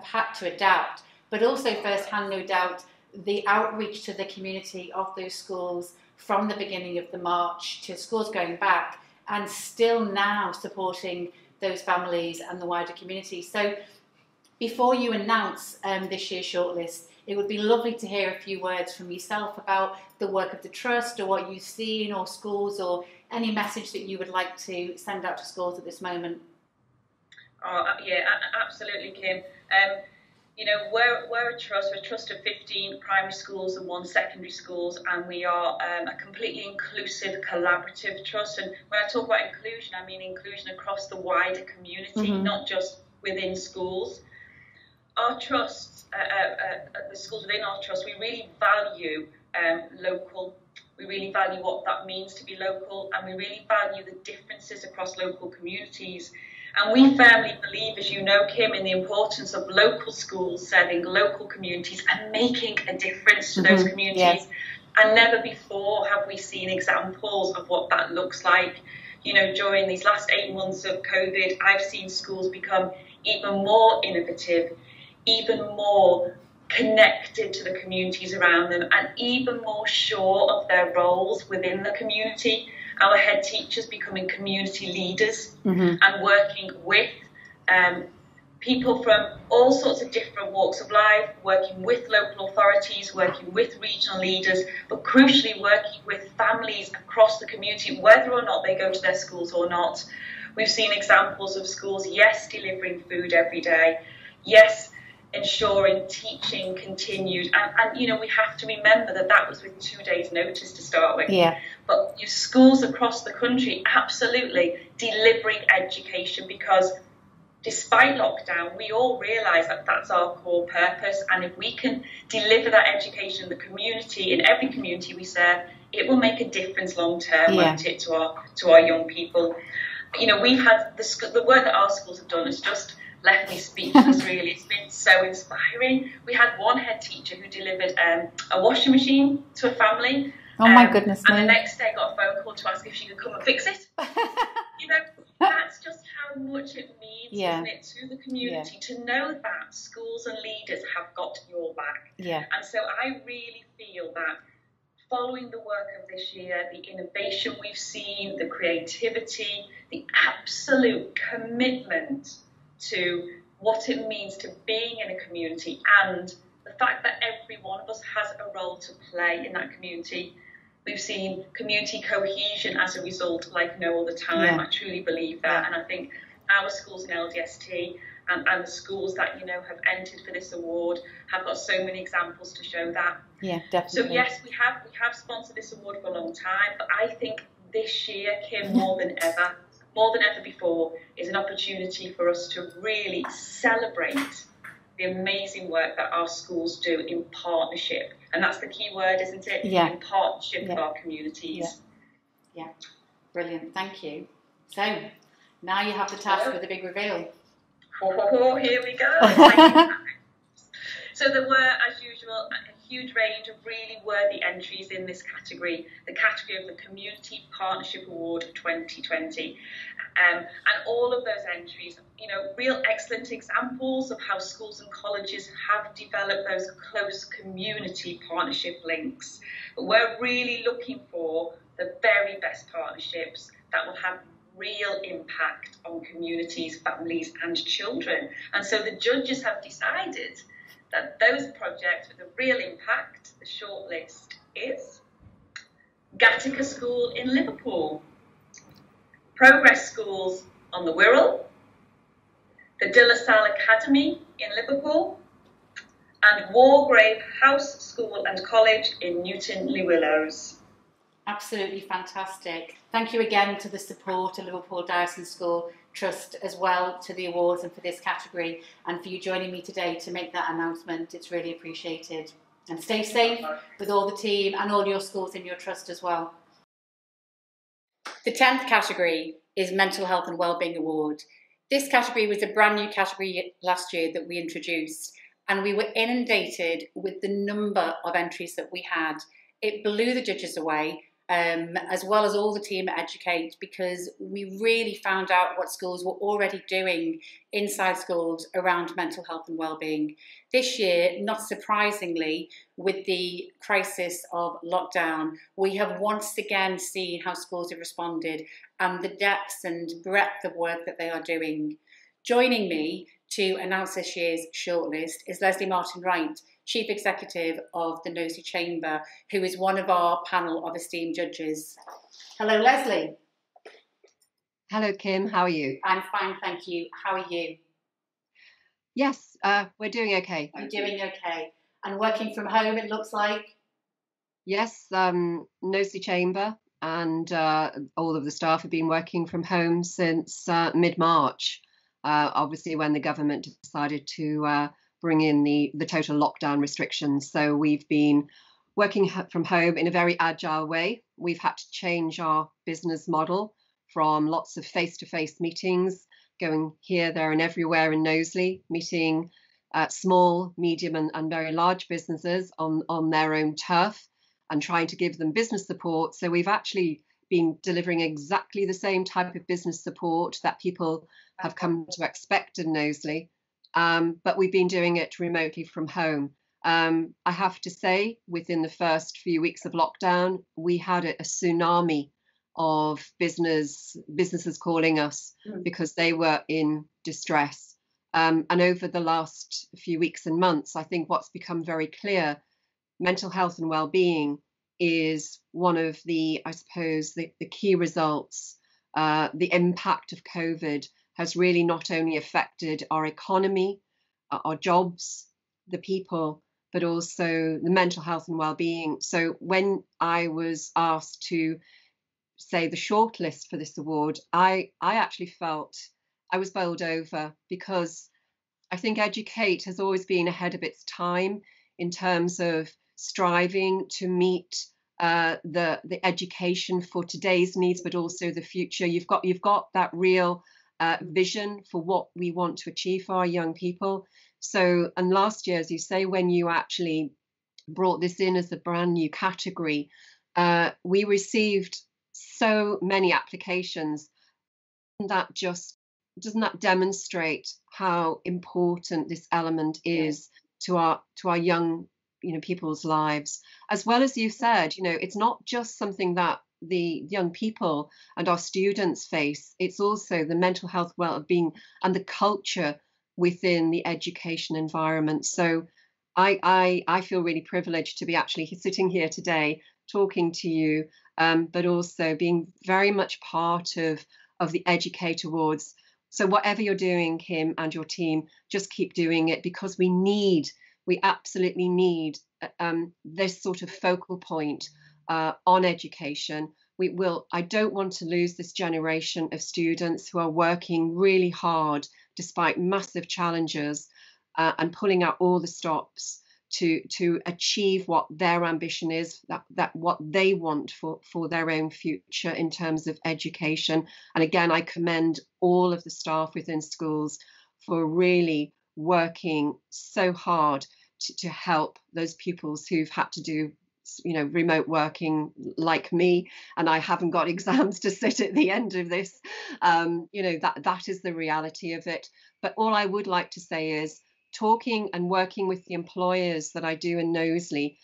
A: had to adapt, but also firsthand, no doubt, the outreach to the community of those schools from the beginning of the march to schools going back, and still now supporting those families and the wider community. So before you announce this year's shortlist, it would be lovely to hear a few words from yourself about the work of the Trust, or what you've seen, or schools, or any message that you would like to send out to schools at this moment.
H: Oh, yeah, absolutely, Kim. You know, we're a trust. We're a trust of 15 primary schools and 1 secondary schools, and we are a completely inclusive, collaborative trust. And when I talk about inclusion, I mean inclusion across the wider community, not just within schools. Our trusts, the schools within our trust, we really value local. We really value what that means to be local, and we really value the differences across local communities. And we firmly believe, as you know, Kim, in the importance of local schools serving local communities and making a difference to those communities. Yes. And never before have we seen examples of what that looks like. You know, during these last 8 months of COVID, I've seen schools become even more innovative, even more connected to the communities around them, and even more sure of their roles within the community. Our head teachers becoming community leaders and working with people from all sorts of different walks of life, working with local authorities, working with regional leaders, but crucially working with families across the community, whether or not they go to their schools or not. We've seen examples of schools, yes, delivering food every day, yes, ensuring teaching continued, and you know, we have to remember that was with 2 days notice to start with. But schools across the country absolutely delivering education, because despite lockdown, we all realise that that's our core purpose, and if we can deliver that education in the community, in every community we serve, it will make a difference long term, won't it, to our young people. You know, we've had the work that our schools have done has just left me speechless, really. It's been so inspiring. We had one head teacher who delivered a washing machine to a family.
A: Oh my goodness
H: and
A: me.
H: the next day got a phone call to ask if she could come and fix it. You know, that's just how much it means, isn't it, to the community, to know that schools and leaders have got your back. And so I really feel that following the work of this year, the innovation we've seen, the creativity, the absolute commitment to what it means to being in a community, and the fact that every one of us has a role to play in that community. We've seen community cohesion as a result like no other time. I truly believe that. And I think our schools in LDST and the schools that, you know, have entered for this award have got so many examples to show that.
A: Yeah, definitely.
H: So yes, we have sponsored this award for a long time, but I think this year, Kim, more than ever before, is an opportunity for us to really celebrate the amazing work that our schools do in partnership. And that's the key word, isn't it? In partnership with our communities.
A: Yeah, brilliant. Thank you. So now you have the task of the big reveal.
H: Here we go. So there were, as usual, a huge range of really worthy entries in this category, the category of the Community Partnership Award 2020. And all of those entries, you know, real excellent examples of how schools and colleges have developed those close community partnership links. But we're really looking for the very best partnerships that will have real impact on communities, families and children. And so the judges have decided that those projects with a real impact, the shortlist is Gattaca School in Liverpool, Progress Schools on the Wirral, the De La Salle Academy in Liverpool, and Wargrave House School and College in Newton-le-Willows.
A: Absolutely fantastic. Thank you again to the support of Liverpool Diocesan School Trust as well, to the awards and for this category, and for you joining me today to make that announcement. It's really appreciated. And stay safe with all the team and all your schools in your trust as well. The 10th category is Mental Health and Wellbeing Award. This category was a brand new category last year that we introduced, and we were inundated with the number of entries that we had. It blew the judges away, as well as all the team at Educate, because we really found out what schools were already doing inside schools around mental health and wellbeing. This year, not surprisingly, with the crisis of lockdown, we have once again seen how schools have responded and the depths and breadth of work that they are doing. Joining me to announce this year's shortlist is Leslie Martin-Wright, Chief Executive of the Knowsley Chamber, who is one of our panel of esteemed judges. Hello, Leslie.
J: Hello, Kim. How are you?
A: I'm fine, thank you. How are you?
J: Yes, we're doing okay.
A: You're doing okay. And working from home, it looks like?
J: Yes, Knowsley Chamber and all of the staff have been working from home since mid-March, obviously when the government decided to bring in the total lockdown restrictions. So we've been working from home in a very agile way. We've had to change our business model from lots of face-to-face meetings, going here, there and everywhere in Knowsley, meeting small, medium and very large businesses on their own turf and trying to give them business support. So we've actually been delivering exactly the same type of business support that people have come to expect in Knowsley. But we've been doing it remotely from home. I have to say, within the first few weeks of lockdown, we had a tsunami of businesses calling us because they were in distress. And over the last few weeks and months, I think what's become very clear, mental health and well-being is one of the, I suppose, the key results. The impact of COVID has really not only affected our economy, our jobs, the people, but also the mental health and well-being. So when I was asked to say the shortlist for this award, I actually felt I was bowled over, because I think Educate has always been ahead of its time in terms of striving to meet the education for today's needs, but also the future. You've got that real vision for what we want to achieve for our young people. So, and last year, as you say, when you actually brought this in as a brand new category, we received so many applications. Doesn't that demonstrate how important this element is to our young people's lives? As well as you said, it's not just something that the young people and our students face, it's also the mental health well-being and the culture within the education environment. So I feel really privileged to be actually sitting here today talking to you, but also being very much part of the Educate Awards. So whatever you're doing, Kim and your team, just keep doing it, because we absolutely need this sort of focal point on education. I don't want to lose this generation of students who are working really hard despite massive challenges and pulling out all the stops to achieve what their ambition is, that what they want for their own future in terms of education. And again, I commend all of the staff within schools for really working so hard to help those pupils who've had to do remote working like me, and I haven't got exams to sit at the end of this. That is the reality of it. But all I would like to say is, talking and working with the employers that I do in Knowsley,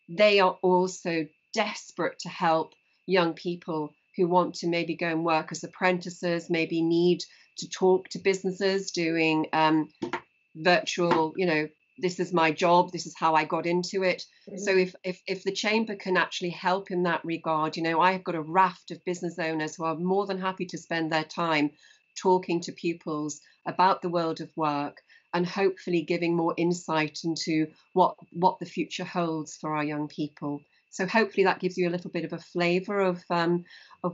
J: they are also desperate to help young people who want to maybe go and work as apprentices, maybe need to talk to businesses doing virtual, this is my job, this is how I got into it. Mm-hmm. So if the Chamber can actually help in that regard, I've got a raft of business owners who are more than happy to spend their time talking to pupils about the world of work, and hopefully giving more insight into what the future holds for our young people. So hopefully that gives you a little bit of a flavour of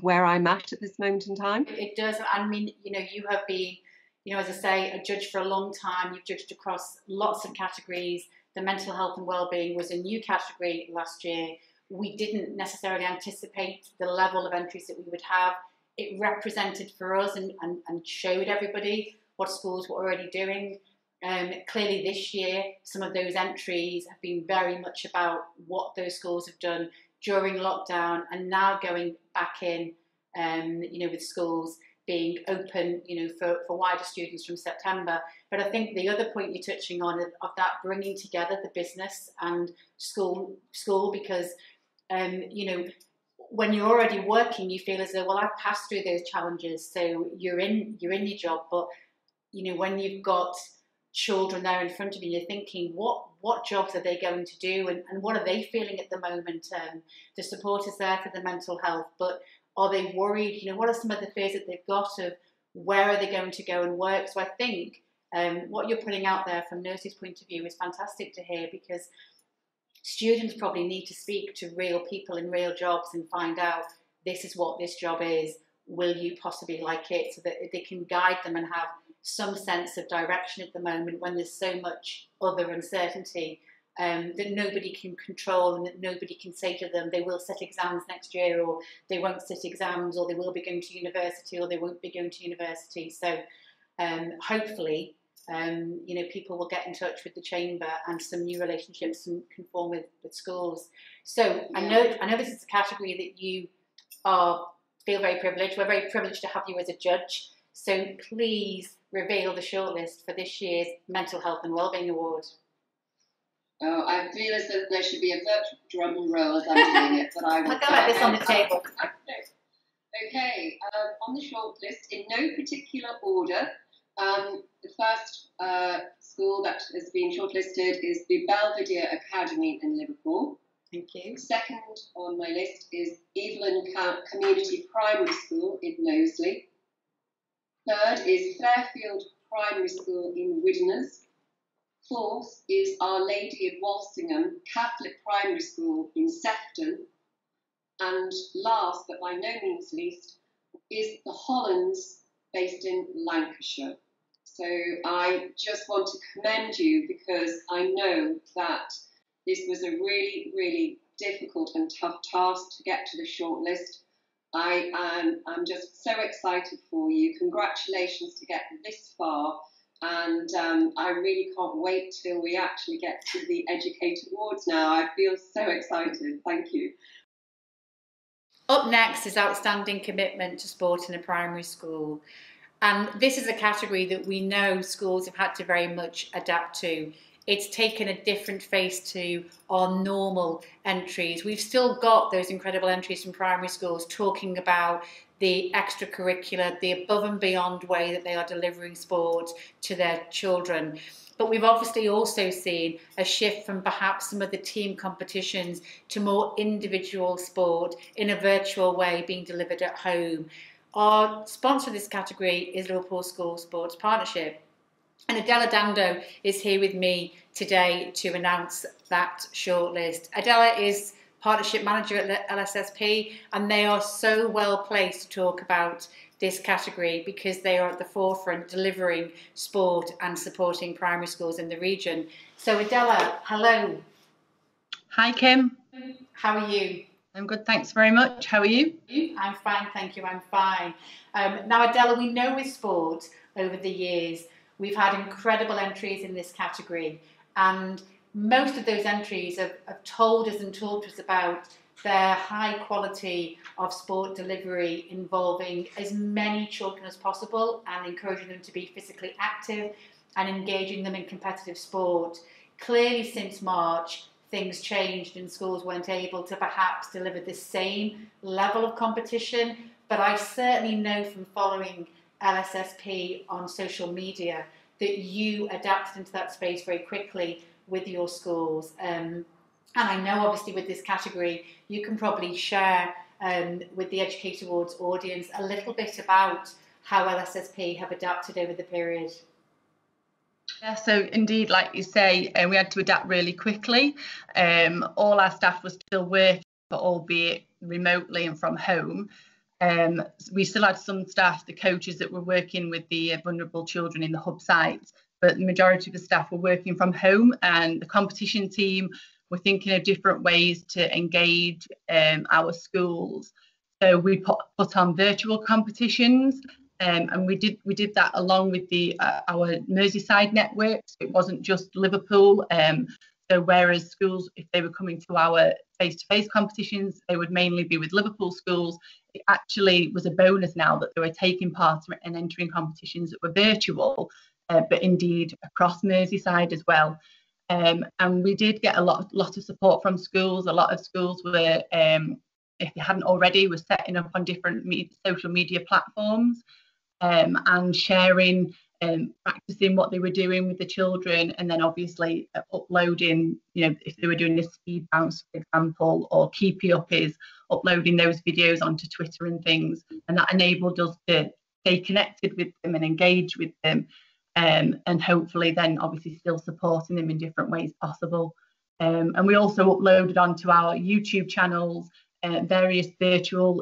J: where I'm at this moment in time.
A: It does. I mean, you have been, as I say, a judge for a long time. You've judged across lots of categories. The mental health and wellbeing was a new category last year. We didn't necessarily anticipate the level of entries that we would have. It represented for us and showed everybody what schools were already doing. Clearly this year, some of those entries have been very much about what those schools have done during lockdown, and now going back in, with schools being open, for wider students from September. But I think the other point you're touching on of that bringing together the business and school, because, when you're already working, you feel as though, well, I've passed through those challenges, so you're in your job. But when you've got children there in front of you, you're thinking, what jobs are they going to do, and what are they feeling at the moment? The support is there for the mental health, but are they worried? What are some of the fears that they've got of where are they going to go and work? So I think what you're putting out there from Knowsley's point of view is fantastic to hear, because students probably need to speak to real people in real jobs and find out, this is what this job is, will you possibly like it, so that they can guide them and have some sense of direction at the moment when there's so much other uncertainty that nobody can control, and that nobody can say to them, they will sit exams next year, or they won't sit exams, or they will be going to university, or they won't be going to university. So hopefully, people will get in touch with the Chamber and some new relationships can form with schools. So I know this is a category that you feel very privileged. We're very privileged to have you as a judge. So please reveal the shortlist for this year's Mental Health and Wellbeing Award.
J: Oh, I feel as though there should be a virtual drum roll as I'm doing it, but I will.
A: I'll go like this on the table.
J: Okay, on the shortlist, in no particular order, the first school that has been shortlisted is the Belvedere Academy in Liverpool.
A: Thank you.
J: Second on my list is Evelyn Community Primary School in Knowsley. Third is Fairfield Primary School in Widnes. Fourth is Our Lady of Walsingham Catholic Primary School in Sefton. And last, but by no means least, is the Hollands based in Lancashire. So I just want to commend you, because I know that this was a really, really difficult and tough task to get to the shortlist. I'm just so excited for you. Congratulations to get this far. And I really can't wait till we actually get to the Educate Awards now. I feel so excited. Thank you.
A: Up next is Outstanding Commitment to Sport in a Primary School. And this is a category that we know schools have had to very much adapt to. It's taken a different face to our normal entries. We've still got those incredible entries from primary schools talking about the extracurricular, the above and beyond way that they are delivering sport to their children. But we've obviously also seen a shift from perhaps some of the team competitions to more individual sport in a virtual way being delivered at home. Our sponsor of this category is Liverpool School Sports Partnership. And Adela Dando is here with me today to announce that shortlist. Adela is Partnership Manager at LSSP, and they are so well placed to talk about this category because they are at the forefront delivering sport and supporting primary schools in the region. So Adela, hello.
K: Hi Kim.
A: How are you?
K: I'm good, thanks very much. How are you?
A: I'm fine, thank you, I'm fine. Now Adela, we know with sport over the years, we've had incredible entries in this category, and most of those entries have told us and talked to us about their high quality of sport delivery involving as many children as possible and encouraging them to be physically active and engaging them in competitive sport. Clearly since March, things changed and schools weren't able to perhaps deliver the same level of competition, but I certainly know from following LSSP on social media that you adapted into that space very quickly with your schools. And I know obviously with this category, you can probably share with the Educate Awards audience a little bit about how LSSP have adapted over the period.
K: Yeah, so indeed, like you say, we had to adapt really quickly. All our staff were still working, but albeit remotely and from home. We still had some staff, the coaches that were working with the vulnerable children in the hub sites, but the majority of the staff were working from home, and the competition team were thinking of different ways to engage our schools. So we put on virtual competitions. And we did that along with our Merseyside network. So it wasn't just Liverpool. So whereas schools, if they were coming to our face-to-face competitions, they would mainly be with Liverpool schools. It actually was a bonus now that they were taking part and entering competitions that were virtual, but indeed across Merseyside as well. And we did get a lot of support from schools. A lot of schools were, if they hadn't already, were setting up on different social media platforms. And sharing, practicing what they were doing with the children, and then obviously uploading, if they were doing a speed bounce, for example, or keepy uppies, uploading those videos onto Twitter and things, and that enabled us to stay connected with them and engage with them, and hopefully then obviously still supporting them in different ways possible. And we also uploaded onto our YouTube channels various virtual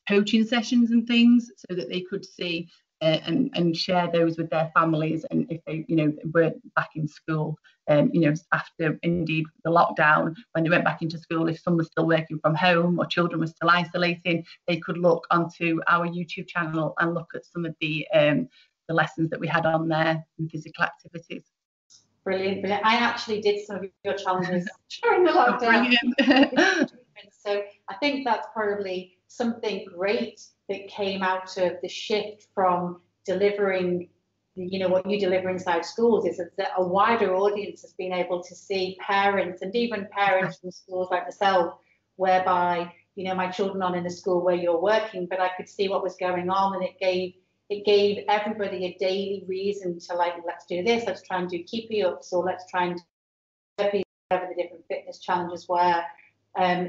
K: coaching sessions and things so that they could see and share those with their families, and if they were back in school, after indeed the lockdown, when they went back into school, if some were still working from home or children were still isolating, they could look onto our YouTube channel and look at some of the lessons that we had on there and physical activities.
A: Brilliant. I actually did some of your challenges during the lockdown. So I think that's probably something great that came out of the shift from delivering, what you deliver inside schools, is that a wider audience has been able to see parents, and even parents from schools like myself, whereby, my children aren't in a school where you're working, but I could see what was going on, and it gave everybody a daily reason to let's do this, let's try and do keepy ups, or let's try and do whatever the different fitness challenges were.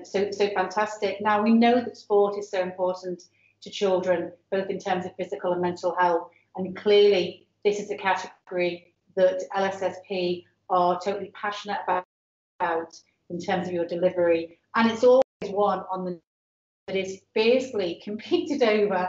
A: So fantastic. Now we know that sport is so important to children, both in terms of physical and mental health, and clearly this is a category that LSSP are totally passionate about in terms of your delivery, and it's always one that is fiercely competed over.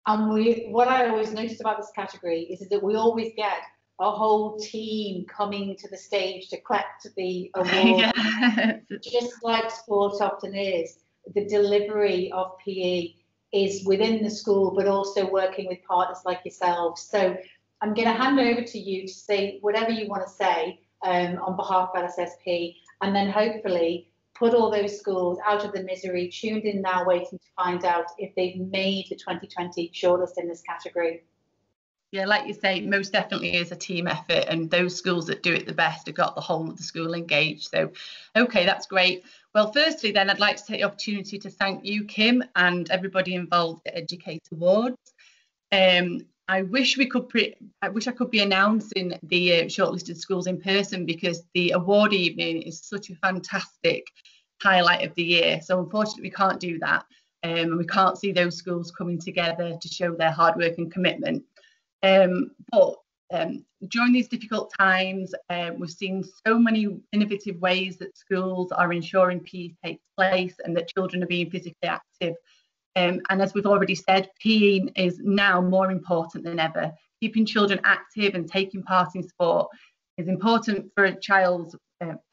A: And what I always noticed about this category is that we always get a whole team coming to the stage to collect the award.
K: Yeah.
A: Just like sport often is, the delivery of PE is within the school, but also working with partners like yourselves. So I'm going to hand over to you to say whatever you want to say on behalf of LSSP, and then hopefully put all those schools out of the misery, tuned in now, waiting to find out if they've made the 2020 shortlist in this category.
K: Yeah, like you say, most definitely is a team effort, and those schools that do it the best have got the whole of the school engaged. So, okay, that's great. Well, firstly, then I'd like to take the opportunity to thank you, Kim, and everybody involved at Educate Awards. I wish I could be announcing the shortlisted schools in person, because the award evening is such a fantastic highlight of the year. So unfortunately, we can't do that, and we can't see those schools coming together to show their hard work and commitment. But during these difficult times, we've seen so many innovative ways that schools are ensuring PE takes place and that children are being physically active. And as we've already said, PE is now more important than ever. Keeping children active and taking part in sport is important for a child's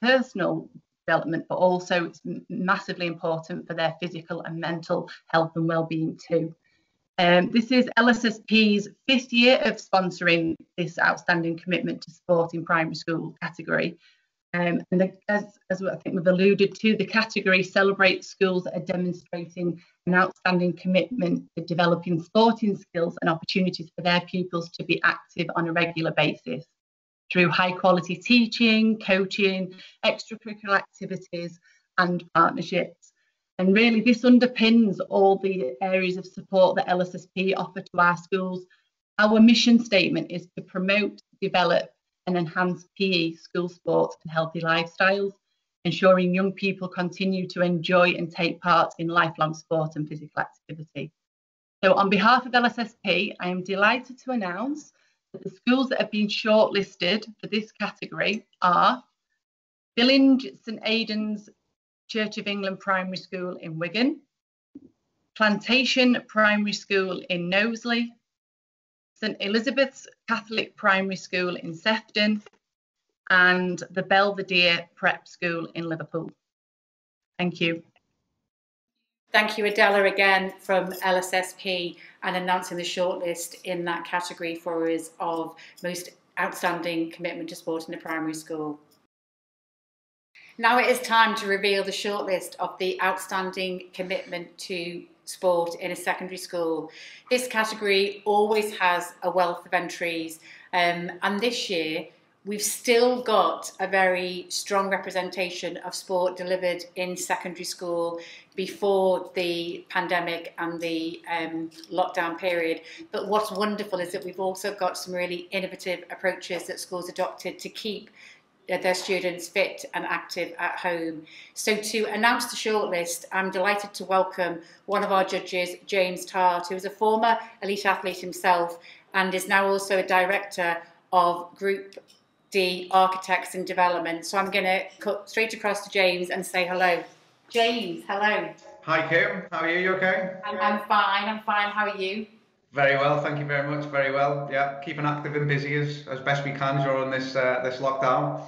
K: personal development, but also it's massively important for their physical and mental health and well-being too. This is LSSP's 5th year of sponsoring this outstanding commitment to sport in primary school category. And as I think we've alluded to, the category celebrates schools that are demonstrating an outstanding commitment to developing sporting skills and opportunities for their pupils to be active on a regular basis through high quality teaching, coaching, extracurricular activities and partnerships. And really this underpins all the areas of support that LSSP offer to our schools. Our mission statement is to promote, develop and enhance PE, school sports and healthy lifestyles, ensuring young people continue to enjoy and take part in lifelong sport and physical activity. So on behalf of LSSP, I am delighted to announce that the schools that have been shortlisted for this category are Billinge St Aidan's Church of England Primary School in Wigan, Plantation Primary School in Knowsley, St Elizabeth's Catholic Primary School in Sefton, and the Belvedere Prep School in Liverpool. Thank you.
A: Thank you, Adela, again from LSSP, and announcing the shortlist in that category for us of most outstanding commitment to sport in the primary school. Now it is time to reveal the shortlist of the outstanding commitment to sport in a secondary school. This category always has a wealth of entries, and this year we've still got a very strong representation of sport delivered in secondary school before the pandemic and the lockdown period. But what's wonderful is that we've also got some really innovative approaches that schools adopted to keep their students fit and active at home. So to announce the shortlist, I'm delighted to welcome one of our judges, James Tart, who is a former elite athlete himself and is now also a director of Group D Architects and Development. So I'm going to cut straight across to James and say hello. James, hello.
L: Hi Kim, how are you? You okay?
A: I'm fine, how are you?
L: Very well, thank you very much, very well. Yeah, keeping active and busy as best we can during this lockdown.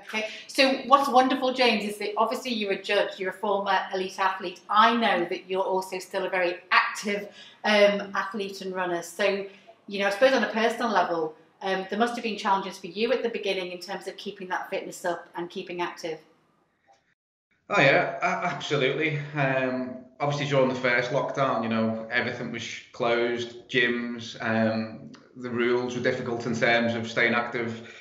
A: Okay, so what's wonderful, James, is that obviously you're a judge, you're a former elite athlete. I know that you're also still a very active athlete and runner. So, you know, I suppose on a personal level, there must have been challenges for you at the beginning in terms of keeping that fitness up and keeping active.
L: Oh yeah, absolutely. Obviously during the first lockdown, you know, everything was closed, gyms, the rules were difficult in terms of staying active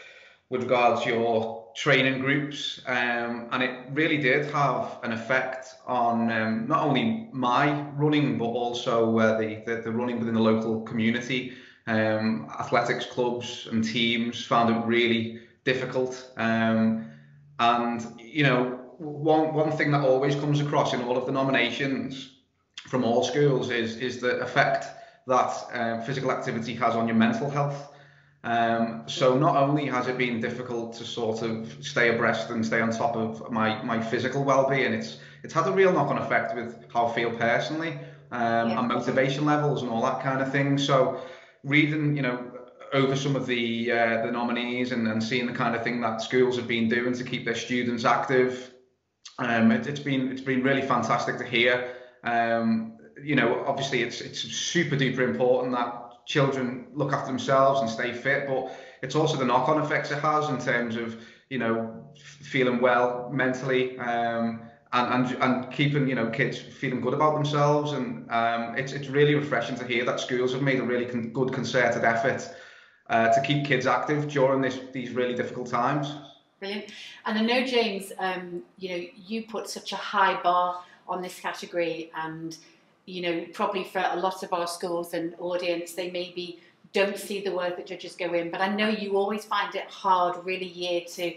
L: with regards to your training groups, and it really did have an effect on not only my running but also the running within the local community. Athletics clubs and teams found it really difficult, and you know, one thing that always comes across in all of the nominations from all schools is the effect that physical activity has on your mental health. So not only has it been difficult to sort of stay abreast and stay on top of my physical well-being, it's had a real knock-on effect with how I feel personally, and motivation levels and all that kind of thing. So reading, you know, over some of the nominees and seeing the kind of thing that schools have been doing to keep their students active, it's been really fantastic to hear. You know, obviously it's super duper important that children look after themselves and stay fit, but it's also the knock-on effects it has in terms of, you know, feeling well mentally, and keeping, you know, kids feeling good about themselves. And it's really refreshing to hear that schools have made a really good concerted effort to keep kids active during these really difficult times.
A: Brilliant. And I know, James, you know, you put such a high bar on this category, and, you know, probably for a lot of our schools and audience, they maybe don't see the work that judges go in, but I know you always find it hard, really, to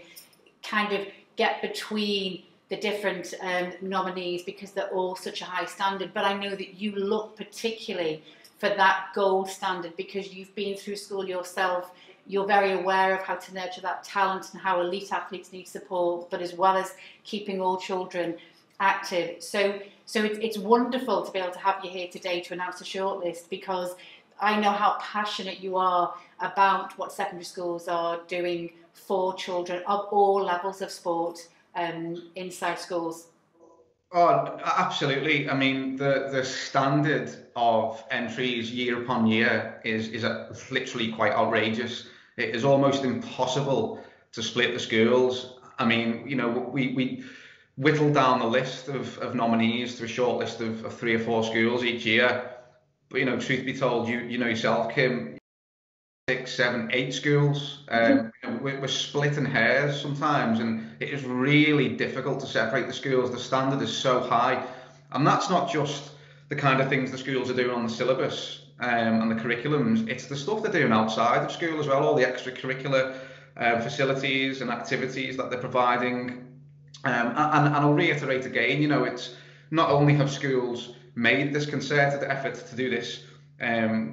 A: kind of get between the different nominees, because they're all such a high standard. But I know that you look particularly for that gold standard because you've been through school yourself. You're very aware of how to nurture that talent and how elite athletes need support, but as well as keeping all children active. So it's wonderful to be able to have you here today to announce the shortlist, because I know how passionate you are about what secondary schools are doing for children of all levels of sport inside schools.
L: Oh, absolutely. I mean, the standard of entries year upon year is literally quite outrageous. It is almost impossible to split the schools. I mean, you know, we whittle down the list of nominees to a short list of 3 or 4 schools each year. But, you know, truth be told, you know yourself, Kim, 6, 7, 8 schools. We're splitting hairs sometimes, and it is really difficult to separate the schools. The standard is so high, and that's not just the kind of things the schools are doing on the syllabus and the curriculums. It's the stuff they're doing outside of school as well, all the extracurricular facilities and activities that they're providing. And I'll reiterate again, you know, it's not only have schools made this concerted effort to do this,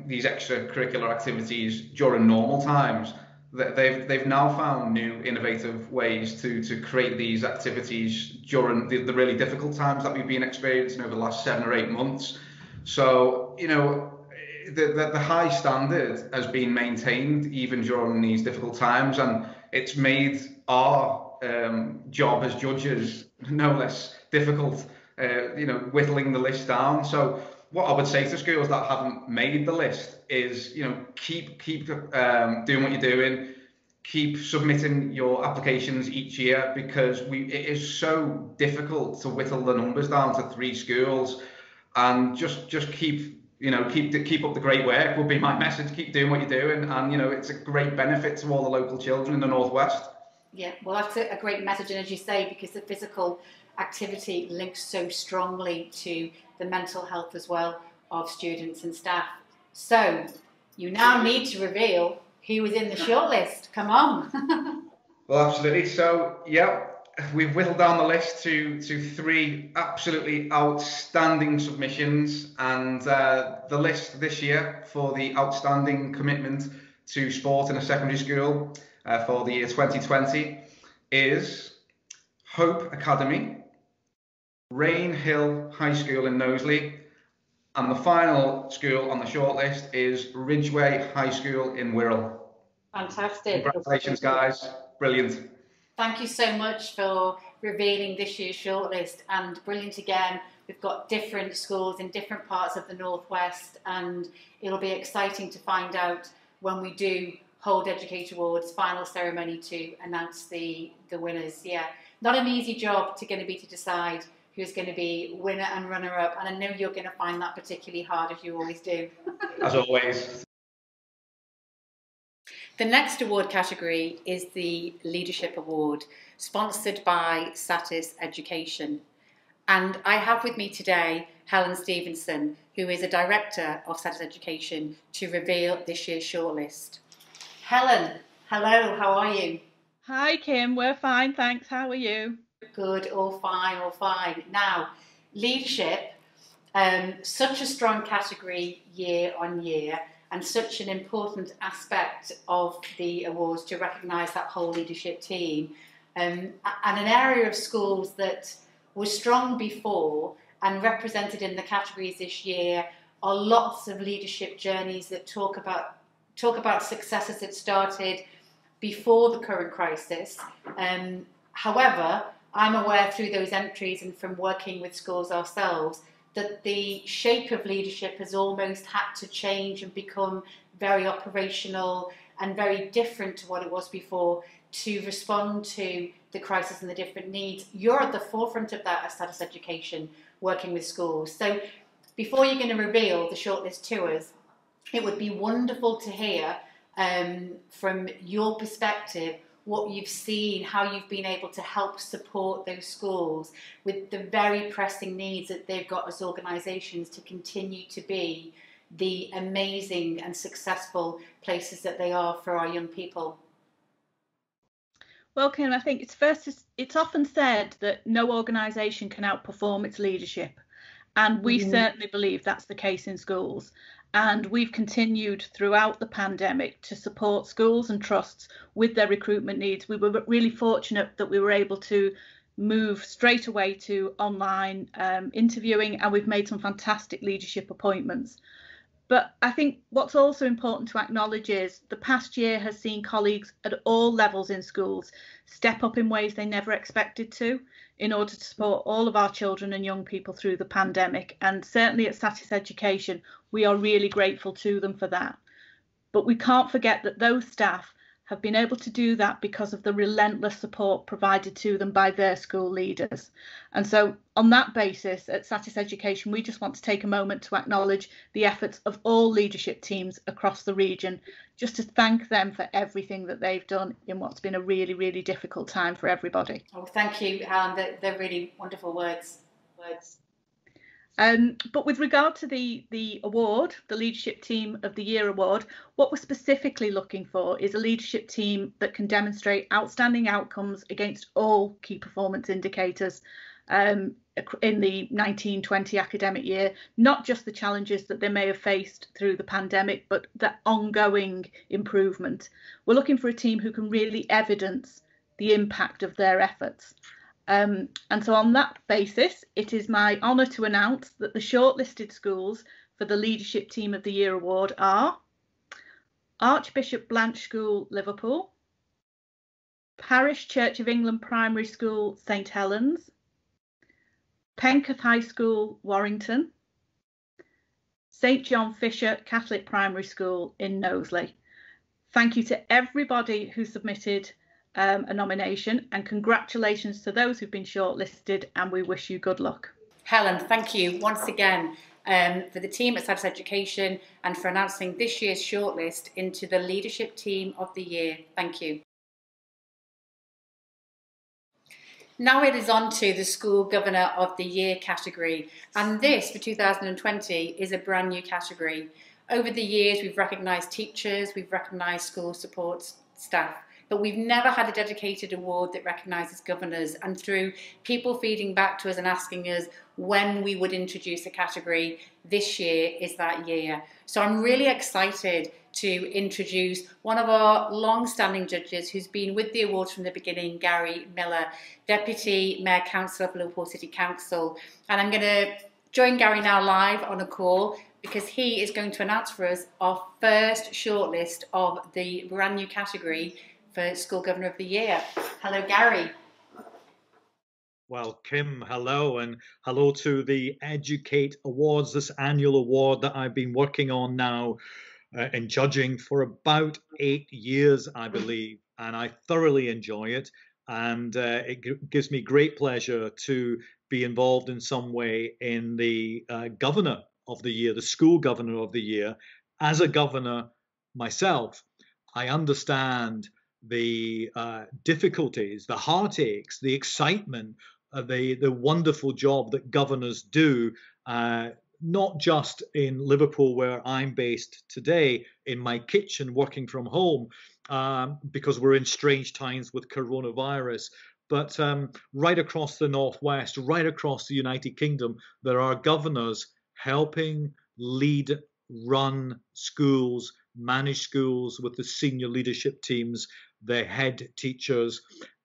L: these extracurricular activities during normal times, that they've now found new innovative ways to create these activities during the really difficult times that we've been experiencing over the last 7 or 8 months. So, you know, the high standard has been maintained even during these difficult times, and it's made our job as judges no less difficult, you know, whittling the list down. So what I would say to schools that haven't made the list is, you know, keep doing what you're doing, keep submitting your applications each year, because it is so difficult to whittle the numbers down to 3 schools. And just keep, you know, keep up the great work would be my message. Keep doing what you're doing, and, you know, it's a great benefit to all the local children in the Northwest.
A: Yeah, well, that's a great message, and as you say, because the physical activity links so strongly to the mental health as well of students and staff. So you now need to reveal who was in the shortlist. Come on.
L: Well, absolutely. So, yeah, we've whittled down the list to 3 absolutely outstanding submissions, and the list this year for the outstanding commitment to sport in a secondary school for the year 2020 is Hope Academy, Rain Hill High School in Knowsley, and the final school on the shortlist is Ridgeway High School in Wirral.
A: Fantastic.
L: Congratulations, guys. Brilliant.
A: Thank you so much for revealing this year's shortlist, and brilliant again. We've got different schools in different parts of the Northwest, and it'll be exciting to find out when we do hold Educator Awards final ceremony to announce the winners. Yeah, not an easy job to decide who's going to be winner and runner-up, and I know you're going to find that particularly hard, as you always do.
L: As always.
A: The next award category is the Leadership Award, sponsored by Satis Education. And I have with me today Helen Stevenson, who is a director of Satis Education, to reveal this year's shortlist. Helen, hello, how are you?
M: Hi Kim, we're fine, thanks. How are you?
A: Good, all fine, all fine. Now, leadership, such a strong category year on year, and such an important aspect of the awards to recognise that whole leadership team, and an area of schools that was strong before and represented in the categories this year are lots of leadership journeys that talk about successes that started before the current crisis. However, I'm aware through those entries and from working with schools ourselves that the shape of leadership has almost had to change and become very operational and very different to what it was before to respond to the crisis and the different needs. You're at the forefront of that as Status Education, working with schools. So before you're going to reveal the shortlist to us, it would be wonderful to hear from your perspective what you've seen, how you've been able to help support those schools with the very pressing needs that they've got as organisations to continue to be the amazing and successful places that they are for our young people.
M: Well, Kim, I think it's often said that no organisation can outperform its leadership. And we certainly believe that's the case in schools. And we've continued throughout the pandemic to support schools and trusts with their recruitment needs. We were really fortunate that we were able to move straight away to online interviewing, and we've made some fantastic leadership appointments. But I think what's also important to acknowledge is the past year has seen colleagues at all levels in schools step up in ways they never expected to in order to support all of our children and young people through the pandemic. And certainly at Status Education, we are really grateful to them for that. But we can't forget that those staff have been able to do that because of the relentless support provided to them by their school leaders. And so on that basis, at Status Education, we just want to take a moment to acknowledge the efforts of all leadership teams across the region, just to thank them for everything that they've done in what's been a really, really difficult time for everybody.
A: Oh, thank you, Helen. They're really wonderful words.
M: But with regard to the award, the Leadership Team of the Year award, what we're specifically looking for is a leadership team that can demonstrate outstanding outcomes against all key performance indicators in the 1920 academic year, not just the challenges that they may have faced through the pandemic, but the ongoing improvement. We're looking for a team who can really evidence the impact of their efforts. And so on that basis, it is my honour to announce that the shortlisted schools for the Leadership Team of the Year award are Archbishop Blanche School, Liverpool, Parish Church of England Primary School, St Helens, Penketh High School, Warrington, St John Fisher Catholic Primary School in Knowsley. Thank you to everybody who submitted a nomination, and congratulations to those who've been shortlisted, and we wish you good luck.
A: Helen, thank you once again for the team at Status Education and for announcing this year's shortlist into the Leadership Team of the Year. Thank you. Now it is on to the School Governor of the Year category, and this for 2020 is a brand new category. Over the years we've recognised teachers, we've recognised school support staff, but we've never had a dedicated award that recognises governors, and through people feeding back to us and asking us when we would introduce a category, this year is that year. So I'm really excited to introduce one of our long-standing judges who's been with the awards from the beginning, Gary Miller, Deputy Mayor Council of Liverpool City Council. And I'm going to join Gary now live on a call because he is going to announce for us our first shortlist of the brand new category for School Governor of the Year. Hello, Gary.
N: Well, Kim, hello, and hello to the Educate Awards, this annual award that I've been working on now and judging for about 8 years, I believe, and I thoroughly enjoy it. And it gives me great pleasure to be involved in some way in the Governor of the Year, the School Governor of the Year. As a governor myself, I understand the difficulties, the heartaches, the excitement, the wonderful job that governors do, not just in Liverpool where I'm based today, in my kitchen working from home, because we're in strange times with coronavirus, but right across the Northwest, right across the United Kingdom, there are governors helping lead, run schools, manage schools with the senior leadership teams, the head teachers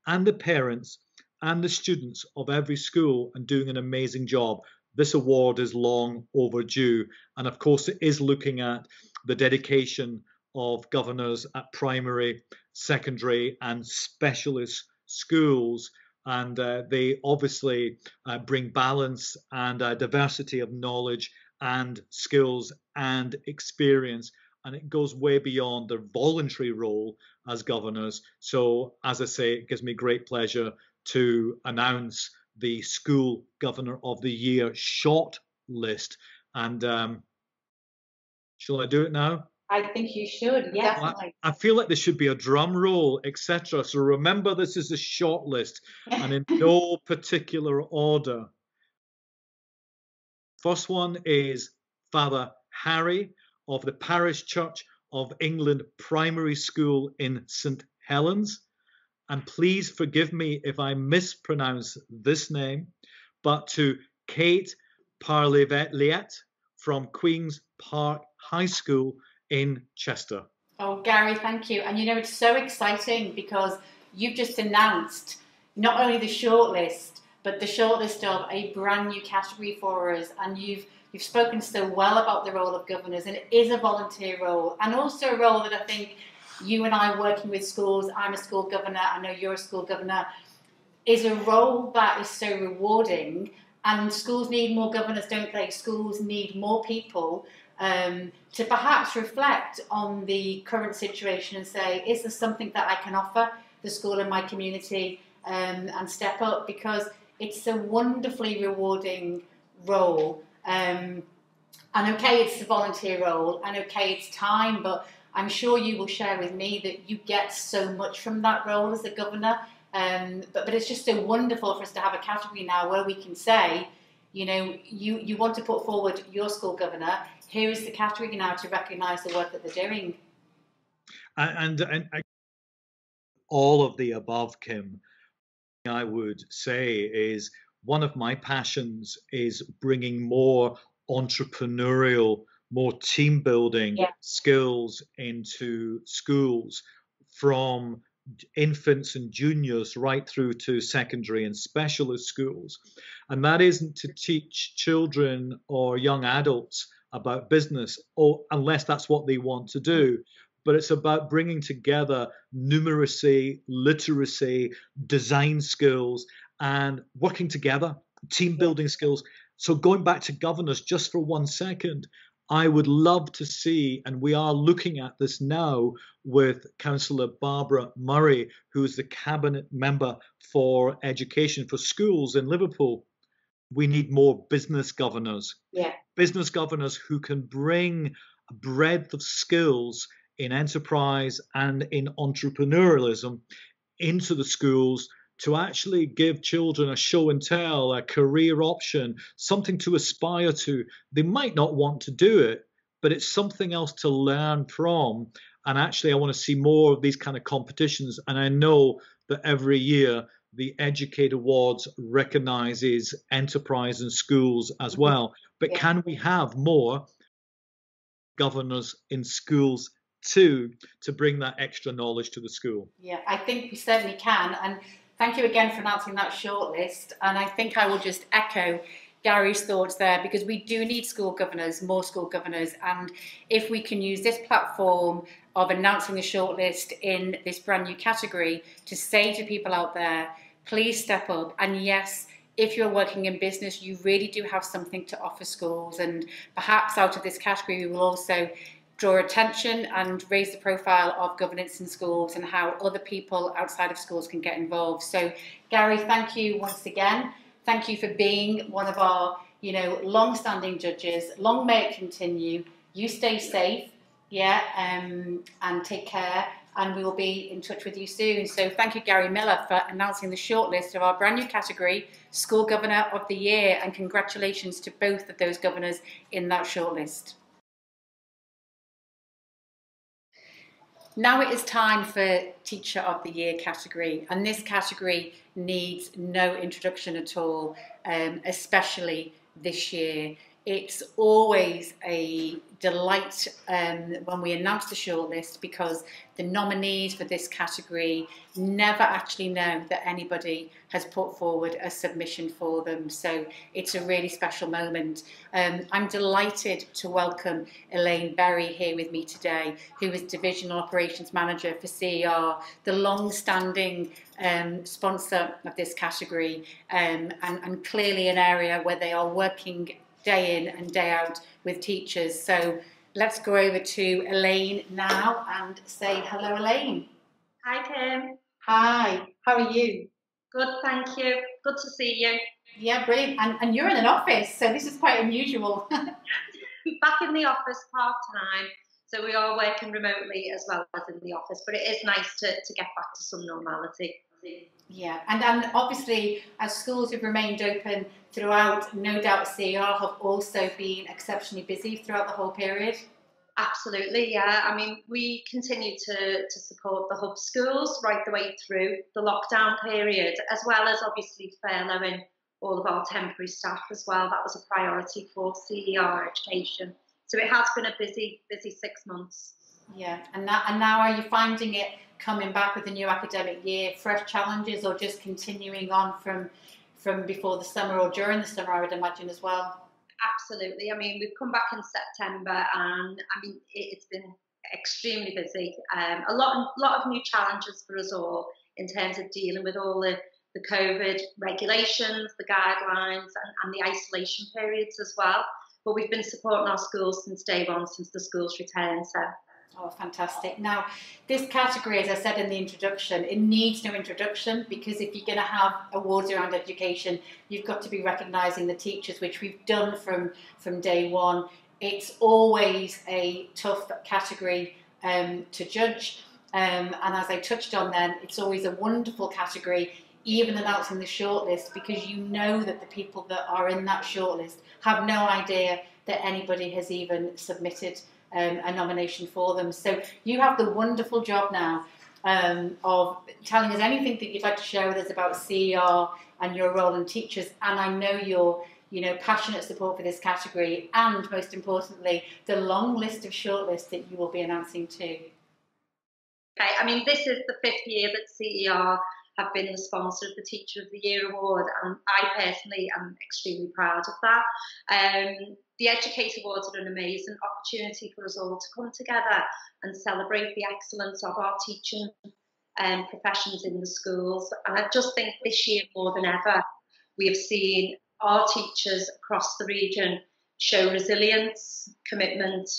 N: and the parents and the students of every school, and doing an amazing job. this award is long overdue. And of course, it is looking at the dedication of governors at primary, secondary, and specialist schools. And they obviously bring balance and diversity of knowledge and skills and experience. And it goes way beyond their voluntary role as governors. So, as I say, it gives me great pleasure to announce the School Governor of the Year shortlist. And shall I do it now?
A: I think you should, yes.
N: I feel like there should be a drum roll, etc. So remember, this is a shortlist, and in no particular order. First one is Father Harry of the Parish Church of England Primary School in St Helens. And please forgive me if I mispronounce this name, but to Kate Parliet from Queen's Park High School in Chester.
A: Oh, Gary, thank you. And you know, it's so exciting because you've just announced not only the shortlist, but the shortlist of a brand new category for us. And you've spoken so well about the role of governors, and it is a volunteer role, and also a role that I think you and I working with schools, I'm a school governor, I know you're a school governor, is a role that is so rewarding. And schools need more governors, don't they? Schools need more people to perhaps reflect on the current situation and say, is there something that I can offer the school in my community and step up? Because it's a wonderfully rewarding role. And okay, it's a volunteer role, and okay, it's time, but I'm sure you will share with me that you get so much from that role as a governor. But it's just so wonderful for us to have a category now where we can say, you know, you want to put forward your school governor, here is the category now to recognise the work that they're doing.
N: And all of the above, Kim, I would say is one of my passions is bringing more entrepreneurial, more team building skills into schools, from infants and juniors right through to secondary and specialist schools. And that isn't to teach children or young adults about business, or unless that's what they want to do, but it's about bringing together numeracy, literacy, design skills, and working together, team building skills. So going back to governors just for 1 second, I would love to see, and we are looking at this now with Councillor Barbara Murray, who is the Cabinet Member for Education for Schools in Liverpool. We need more business governors. Business governors who can bring a breadth of skills in enterprise and in entrepreneurialism into the schools to actually give children a show and tell, a career option, something to aspire to. They might not want to do it, but it's something else to learn from. And actually, I want to see more of these kind of competitions. And I know that every year, the Educate Awards recognises enterprise and schools as well. But can we have more governors in schools too, to bring that extra knowledge to the school?
A: Yeah, I think we certainly can. And thank you again for announcing that shortlist. And I think I will just echo Gary's thoughts there, because we do need school governors, more school governors. And if we can use this platform of announcing the shortlist in this brand new category to say to people out there, please step up. And yes, if you're working in business, you really do have something to offer schools. And perhaps out of this category, we will also draw attention and raise the profile of governance in schools and how other people outside of schools can get involved. So, Gary, thank you once again. Thank you for being one of our, long-standing judges. Long may it continue. You stay safe, and take care. And we will be in touch with you soon. So thank you, Gary Miller, for announcing the shortlist of our brand new category, School Governor of the Year. And congratulations to both of those governors in that shortlist. Now it is time for Teacher of the Year category, and this category needs no introduction at all, especially this year. It's always a delight when we announce the shortlist, because the nominees for this category never actually know that anybody has put forward a submission for them. So it's a really special moment. I'm delighted to welcome Elaine Berry here with me today, who is Divisional Operations Manager for CER, the long-standing sponsor of this category, and clearly an area where they are working day in and day out with teachers. So let's go over to Elaine now and say hello, Elaine.
O: Hi, Kim.
A: Hi, how are you?
O: Good, thank you. Good to see you.
A: Yeah, brilliant. And you're in an office, so this is quite unusual.
O: Back in the office part-time, so we are working remotely as well as in the office, but it is nice to get back to some normality.
A: Yeah, and obviously as schools have remained open throughout, no doubt CER have also been exceptionally busy throughout the whole period.
O: Absolutely, yeah. I mean, we continue to support the hub schools right the way through the lockdown period, as well as obviously furloughing all of our temporary staff as well. That was a priority for CER education. So it has been a busy 6 months.
A: Yeah, and now are you finding it coming back with the new academic year, fresh challenges, or just continuing on from before the summer or during the summer, I would imagine as well?
O: Absolutely. I mean, we've come back in September, and I mean, it's been extremely busy. A lot of new challenges for us all in terms of dealing with all the COVID regulations, the guidelines, and the isolation periods as well. But we've been supporting our schools since day one, since the schools returned. So.
A: Oh, fantastic. Now, this category, as I said in the introduction, it needs no introduction, because if you're going to have awards around education, you've got to be recognising the teachers, which we've done from day one. It's always a tough category to judge. And as I touched on then, it's always a wonderful category, even announcing the shortlist, because you know that the people that are in that shortlist have no idea that anybody has even submitted a nomination for them. So you have the wonderful job now of telling us anything that you'd like to share with us about CER and your role in teachers. And I know your passionate support for this category, and most importantly, the long list of shortlists that you will be announcing too.
O: Okay, I mean, this is the 5th year that CER have been the sponsor of the Teacher of the Year Award, and I personally am extremely proud of that. The Educate Awards are an amazing opportunity for us all to come together and celebrate the excellence of our teaching professions in the schools. And I just think this year more than ever, we have seen our teachers across the region show resilience, commitment,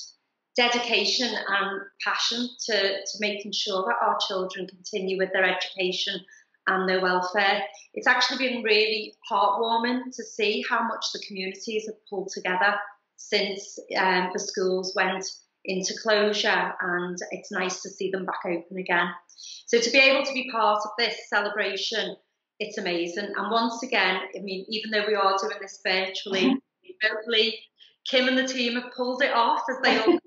O: dedication and passion to making sure that our children continue with their education and their welfare. It's actually been really heartwarming to see how much the communities have pulled together since the schools went into closure, and it's nice to see them back open again. So to be able to be part of this celebration, it's amazing. And once again, I mean, even though we are doing this virtually, remotely, Kim and the team have pulled it off, as they all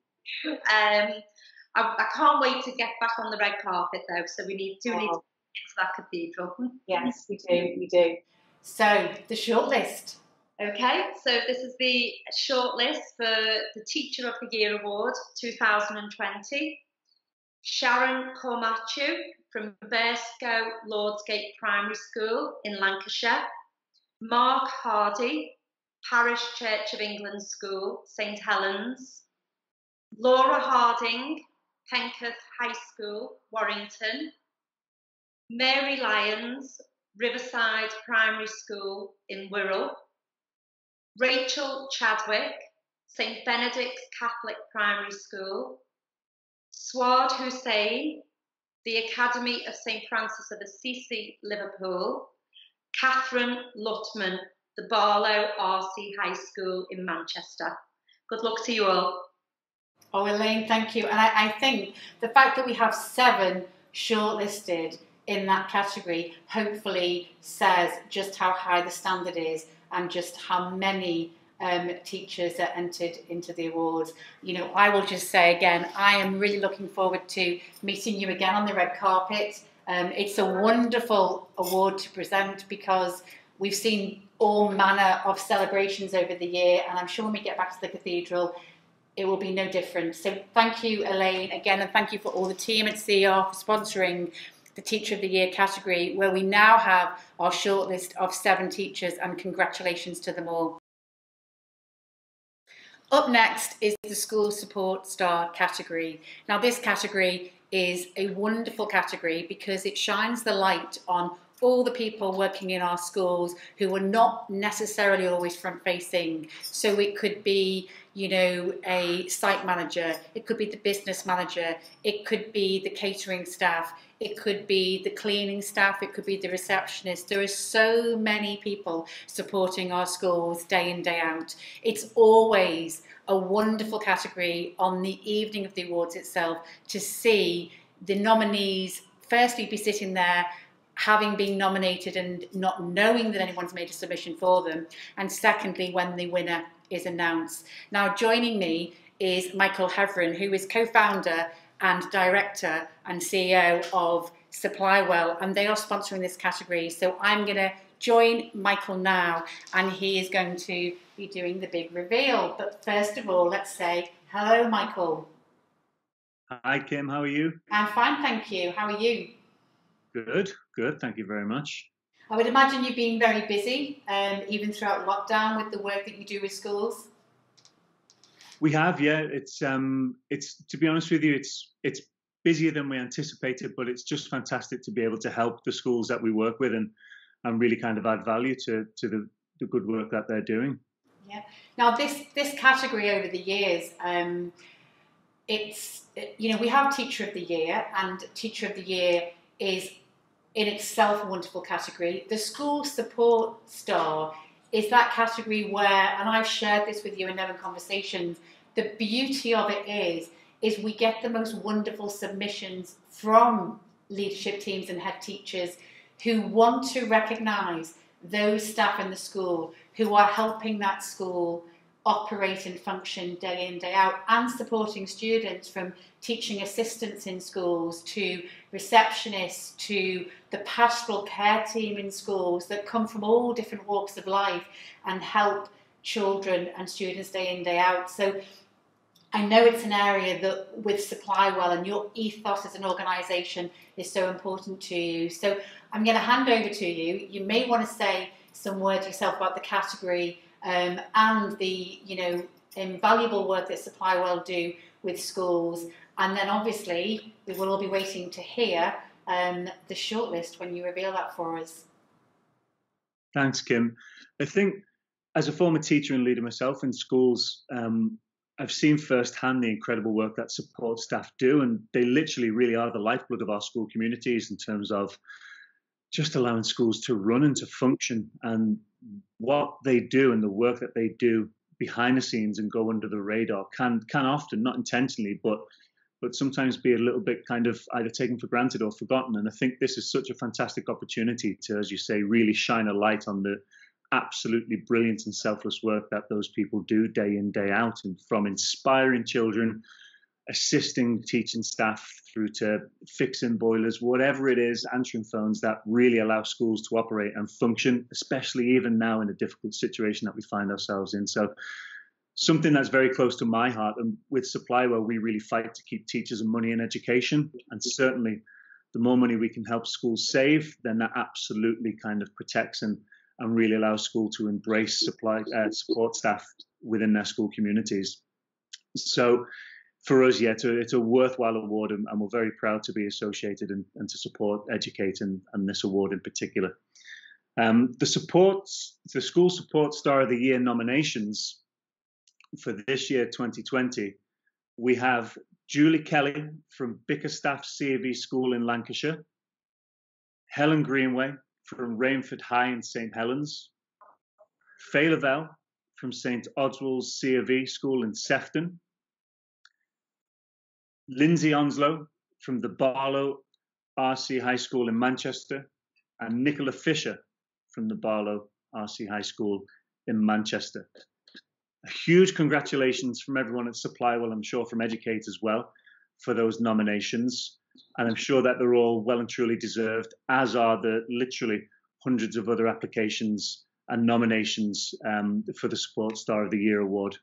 O: do. I can't wait to get back on the red carpet though, so we need to get to that cathedral.
A: Yes, we do. So, the shortlist.
O: Okay, so this is the shortlist for the Teacher of the Year Award 2020. Sharon Cormachu from Burscough Lordsgate Primary School in Lancashire. Mark Hardy, Parish Church of England School, St Helens. Laura Harding, Penketh High School, Warrington. Mary Lyons, Riverside Primary School in Wirral. Rachel Chadwick, St Benedict's Catholic Primary School. Swad Hussain, the Academy of St Francis of Assisi, Liverpool. Catherine Lutman, the Barlow RC High School in Manchester. Good luck to you all.
A: Oh, Elaine, thank you. And I think the fact that we have 7 shortlisted in that category hopefully says just how high the standard is and just how many teachers are entered into the awards. I will just say again, I am really looking forward to meeting you again on the red carpet. It's a wonderful award to present because We've seen all manner of celebrations over the year, and I'm sure when we get back to the cathedral, it will be no different. So thank you, Elaine, again, and thank you for all the team at CER for sponsoring the Teacher of the Year category, where we now have our shortlist of 7 teachers, and congratulations to them all. Up next is the School Support Star category. Now, this category is a wonderful category because it shines the light on all the people working in our schools who are not necessarily always front-facing. So it could be, you know, a site manager, it could be the business manager, it could be the catering staff, it could be the cleaning staff, it could be the receptionist. There are so many people supporting our schools day in, day out. It's always a wonderful category on the evening of the awards itself to see the nominees firstly be sitting there having been nominated and not knowing that anyone's made a submission for them, and secondly when the winner is announced. Now, joining me is Michael Heverin, who is co-founder and director and CEO of Supply-Well, and they are sponsoring this category. So I'm going to join Michael now, and he is going to be doing the big reveal. But first of all, let's say hello, Michael.
P: Hi, Kim. How are you?
A: I'm fine, thank you. How are you?
P: Good, good. Thank you very much.
A: I would imagine you've been very busy, even throughout lockdown, with the work that you do with schools.
P: We have, yeah. It's to be honest with you, it's busier than we anticipated, but it's just fantastic to be able to help the schools that we work with and really kind of add value to the good work that they're doing.
A: Yeah. Now this category over the years, it's, you know, we have Teacher of the Year, and Teacher of the Year is in itself a wonderful category. The School Support Star is that category where, and I've shared this with you in other conversations, the beauty of it is we get the most wonderful submissions from leadership teams and head teachers who want to recognise those staff in the school who are helping that school operate and function day in, day out, and supporting students from teaching assistants in schools to receptionists to the pastoral care team in schools that come from all different walks of life and help children and students day in, day out. So I know it's an area that with Supply-Well and your ethos as an organisation is so important to you. So I'm going to hand over to you. You may want to say some words yourself about the category and the, you know, invaluable work that Supply-Well do with schools. And then obviously we will all be waiting to hear the shortlist when you reveal that for us.
P: Thanks, Kim. I think as a former teacher and leader myself in schools, I've seen firsthand the incredible work that support staff do, and they literally really are the lifeblood of our school communities in terms of just allowing schools to run and to function. And what they do and the work that they do behind the scenes and go under the radar can often, not intentionally, but sometimes be a little bit kind of either taken for granted or forgotten. And I think this is such a fantastic opportunity to, as you say, really shine a light on the absolutely brilliant and selfless work that those people do day in, day out, and from inspiring children, assisting teaching staff, through to fixing boilers, whatever it is, answering phones, that really allow schools to operate and function, especially even now in a difficult situation that we find ourselves in. So something that's very close to my heart, and with Supply-Well, we really fight to keep teachers and money in education, and certainly the more money we can help schools save, then that absolutely kind of protects and really allows school to embrace support staff within their school communities. So for us, yeah, it's a worthwhile award, and we're very proud to be associated and to support Educate and this award in particular. The School Support Star of the Year nominations for this year, 2020, we have Julie Kelly from Bickerstaff C.A.V. School in Lancashire, Helen Greenway from Rainford High in St Helens, Faye Lavelle from St Oswald's C.A.V. School in Sefton, Lindsay Onslow from the Barlow RC High School in Manchester, and Nicola Fisher from the Barlow RC High School in Manchester. A huge congratulations from everyone at Supply-Well, I'm sure from Educate as well, for those nominations. And I'm sure that they're all well and truly deserved, as are literally hundreds of other applications and nominations for the Support Star of the Year award.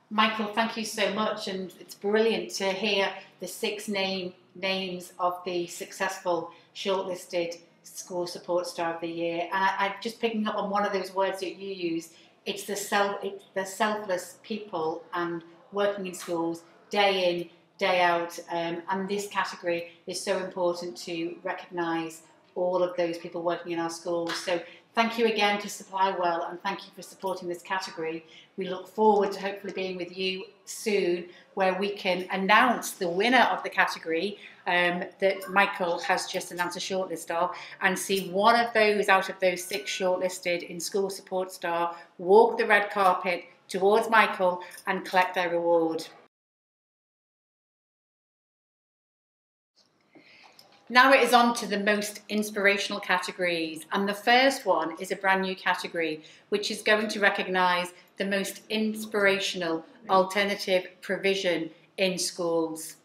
A: Michael, thank you so much, and it's brilliant to hear the 6 names of the successful shortlisted School Support Star of the Year. And I'm just picking up on one of those words that you use. It's the selfless people and working in schools day in, day out, and this category is so important to recognise all of those people working in our schools. So thank you again to Supply Well, and thank you for supporting this category. We look forward to hopefully being with you soon, where we can announce the winner of the category that Michael has just announced a shortlist of, and see one of those out of those 6 shortlisted in School Support Star walk the red carpet towards Michael and collect their reward. Now it is on to the most inspirational categories, and the first one is a brand new category which is going to recognise the most inspirational alternative provision in schools.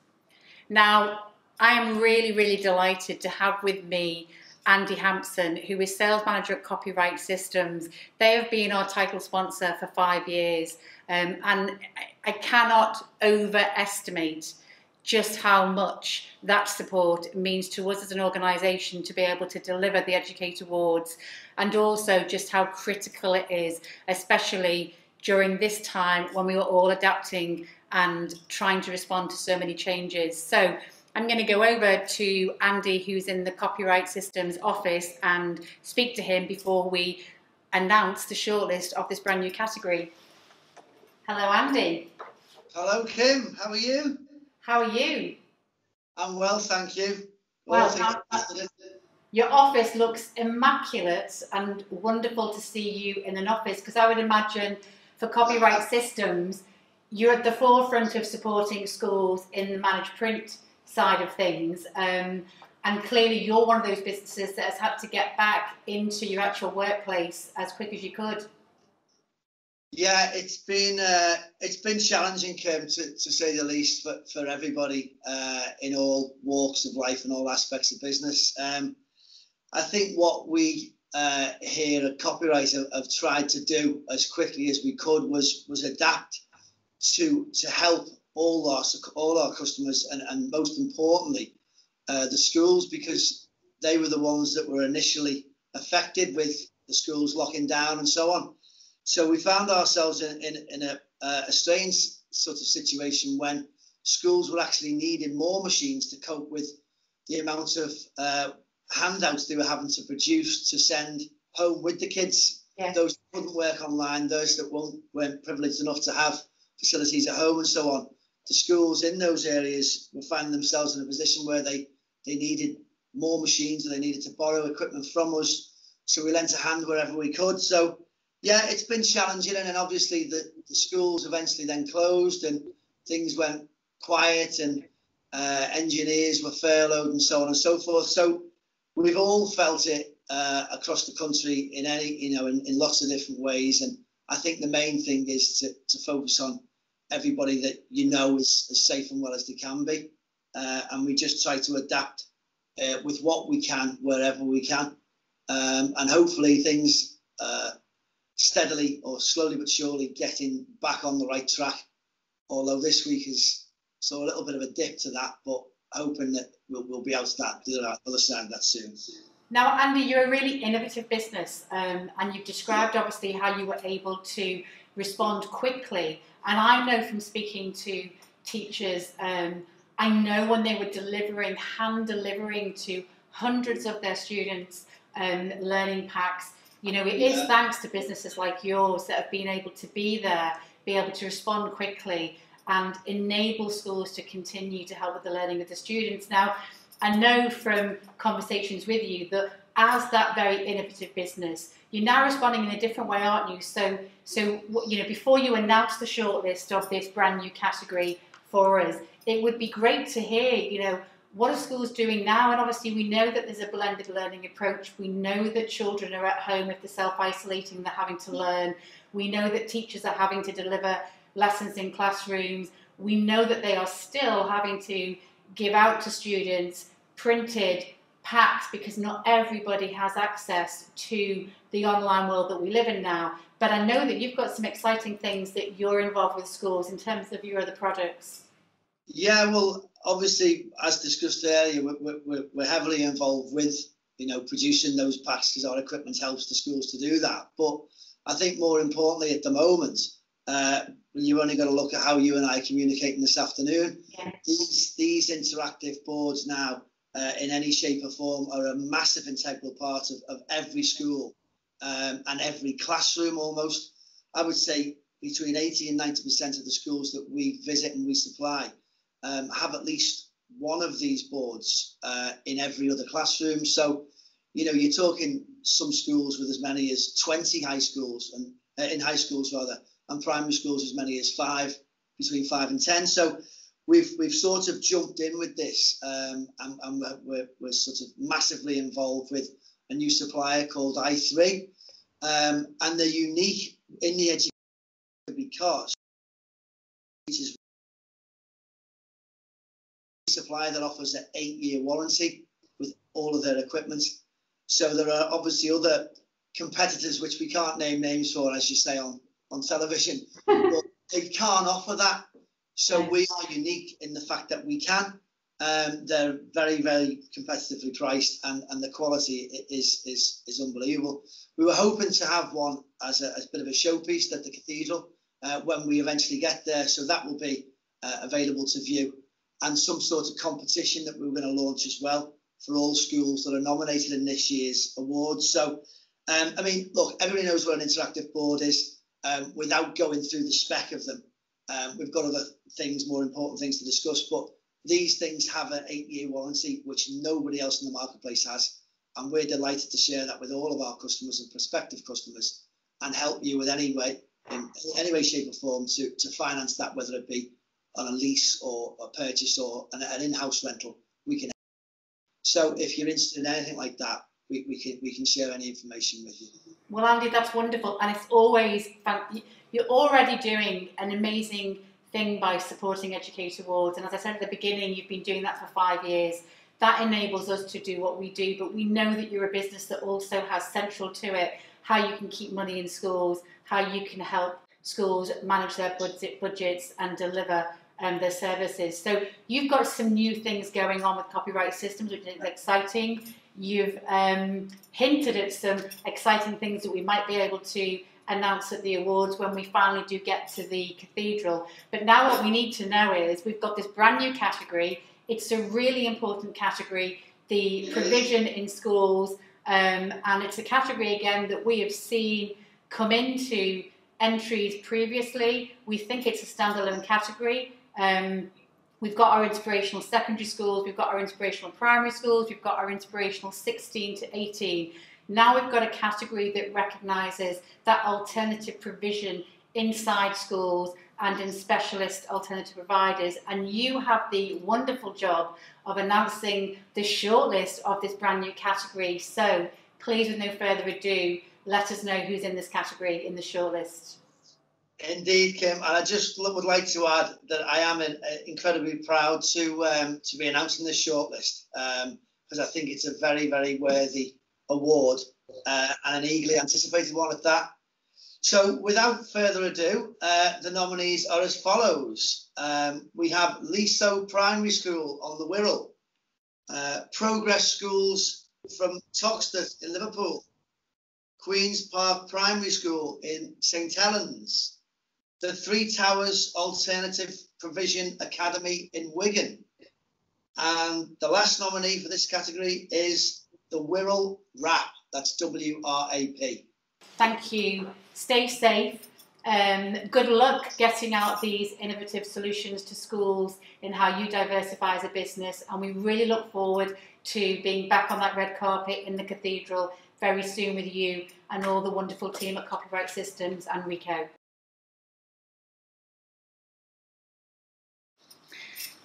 A: Now I am really delighted to have with me Andy Hampson, who is Sales Manager at Copyright Systems. They have been our title sponsor for 5 years, and I cannot overestimate just how much that support means to us as an organisation to be able to deliver the Educate Awards, and also just how critical it is, especially during this time when we were all adapting and trying to respond to so many changes. So I'm going to go over to Andy, who's in the Copyright Systems office, and speak to him before we announce the shortlist of this brand new category. Hello, Andy.
Q: Hello, Kim. How are you?
A: How are you?
Q: I'm well, thank you.
A: Well, your office looks immaculate, and wonderful to see you in an office, because I would imagine for Copyright Systems, you're at the forefront of supporting schools in the managed print side of things, and clearly you're one of those businesses that has had to get back into your actual workplace as quick as you could.
Q: Yeah, it's been challenging, Kim, to say the least, for everybody in all walks of life and all aspects of business. I think what we here at Copyright have tried to do as quickly as we could was adapt to help all our customers, and most importantly the schools, because they were the ones that were initially affected with the schools locking down and so on. So we found ourselves in a strange sort of situation when schools were actually needing more machines to cope with the amount of handouts they were having to produce to send home with the kids. Yeah. Those that couldn't work online, those that weren't privileged enough to have facilities at home and so on. The schools in those areas were finding themselves in a position where they needed more machines, and they needed to borrow equipment from us. So we lent a hand wherever we could. So yeah, it's been challenging, and then obviously the schools eventually then closed and things went quiet, and engineers were furloughed and so on and so forth. So we've all felt it across the country in lots of different ways. And I think the main thing is to focus on everybody that is as safe and well as they can be. And we just try to adapt with what we can, wherever we can. And hopefully things steadily or slowly but surely getting back on the right track. Although this week saw a little bit of a dip to that, but hoping that we'll be able to start the other side of that soon. Now,
A: Andy, you're a really innovative business, and you've described obviously how you were able to respond quickly. And I know from speaking to teachers, I know when they were hand delivering to hundreds of their students learning packs, it is thanks to businesses like yours that have been able to be there, be able to respond quickly and enable schools to continue to help with the learning of the students. Now, I know from conversations with you that as that very innovative business, you're now responding in a different way, aren't you? So before you announce the shortlist of this brand new category for us, it would be great to hear, what are schools doing now? And obviously we know that there's a blended learning approach. We know that children are at home if they're self-isolating, they're having to learn. We know that teachers are having to deliver lessons in classrooms. We know that they are still having to give out to students printed packed because not everybody has access to the online world that we live in now. But I know that you've got some exciting things that you're involved with schools in terms of your other products.
Q: Yeah, well, obviously, as discussed earlier, we're heavily involved with, producing those packs because our equipment helps the schools to do that. But I think more importantly at the moment, you've only got to look at how you and I are communicating this afternoon. Yes. These interactive boards now, in any shape or form, are a massive integral part of every school and every classroom almost. I would say between 80 and 90% of the schools that we visit and we supply have at least one of these boards in every other classroom. So, you're talking some schools with as many as 20 high schools, and in high schools rather, and primary schools as many as 5, between 5 and 10. So we've sort of jumped in with this, and we're sort of massively involved with a new supplier called i3, and they're unique in the education because it is a supplier that offers an 8-year warranty with all of their equipment. So there are obviously other competitors which we can't name names for, as you say on television, but they can't offer that. So we are unique in the fact that we can. They're very, very competitively priced, and the quality is unbelievable. We were hoping to have one as a bit of a showpiece at the cathedral when we eventually get there, so that will be available to view, and some sort of competition that we were going to launch as well for all schools that are nominated in this year's awards. So, I mean, look, everybody knows what an interactive board is. Without going through the spec of them, we've got other things, more important things to discuss, but these things have an 8-year warranty, which nobody else in the marketplace has. And we're delighted to share that with all of our customers and prospective customers and help you with any way, in any way, shape or form to finance that, whether it be on a lease or a purchase or an in-house rental. We can. So if you're interested in anything like that, we can share any information with you.
A: Well, Andy, that's wonderful, and it's always you're already doing an amazing thing by supporting Educate Awards, and as I said at the beginning, you've been doing that for 5 years. That enables us to do what we do, but we know that you're a business that also has central to it how you can keep money in schools, how you can help schools manage their budgets and deliver their services. So you've got some new things going on with copyright systems, which is exciting. You've hinted at some exciting things that we might be able to announce at the awards when we finally do get to the cathedral. But now what we need to know is we've got this brand new category. It's a really important category, the provision in schools, and it's a category again that we have seen come into entries previously. We think it's a standalone category. We've got our inspirational secondary schools, we've got our inspirational primary schools, we've got our inspirational 16 to 18. Now we've got a category that recognises that alternative provision inside schools and in specialist alternative providers, and you have the wonderful job of announcing the shortlist of this brand new category. So please, with no further ado, let us know who's in this category in the shortlist.
Q: Indeed, Kim, and I just would like to add that I am incredibly proud to be announcing this shortlist because I think it's a very, very worthy award and an eagerly anticipated one at that. So without further ado, the nominees are as follows. We have Leasowe Primary School on the Wirral, Progress Schools from Toxteth in Liverpool, Queen's Park Primary School in St Helens, the Three Towers Alternative Provision Academy in Wigan, and the last nominee for this category is the Wirral WRAP, that's WRAP.
A: Thank you. Stay safe. Good luck getting out these innovative solutions to schools in how you diversify as a business, and we really look forward to being back on that red carpet in the cathedral very soon with you and all the wonderful team at Copyright Systems and Rico.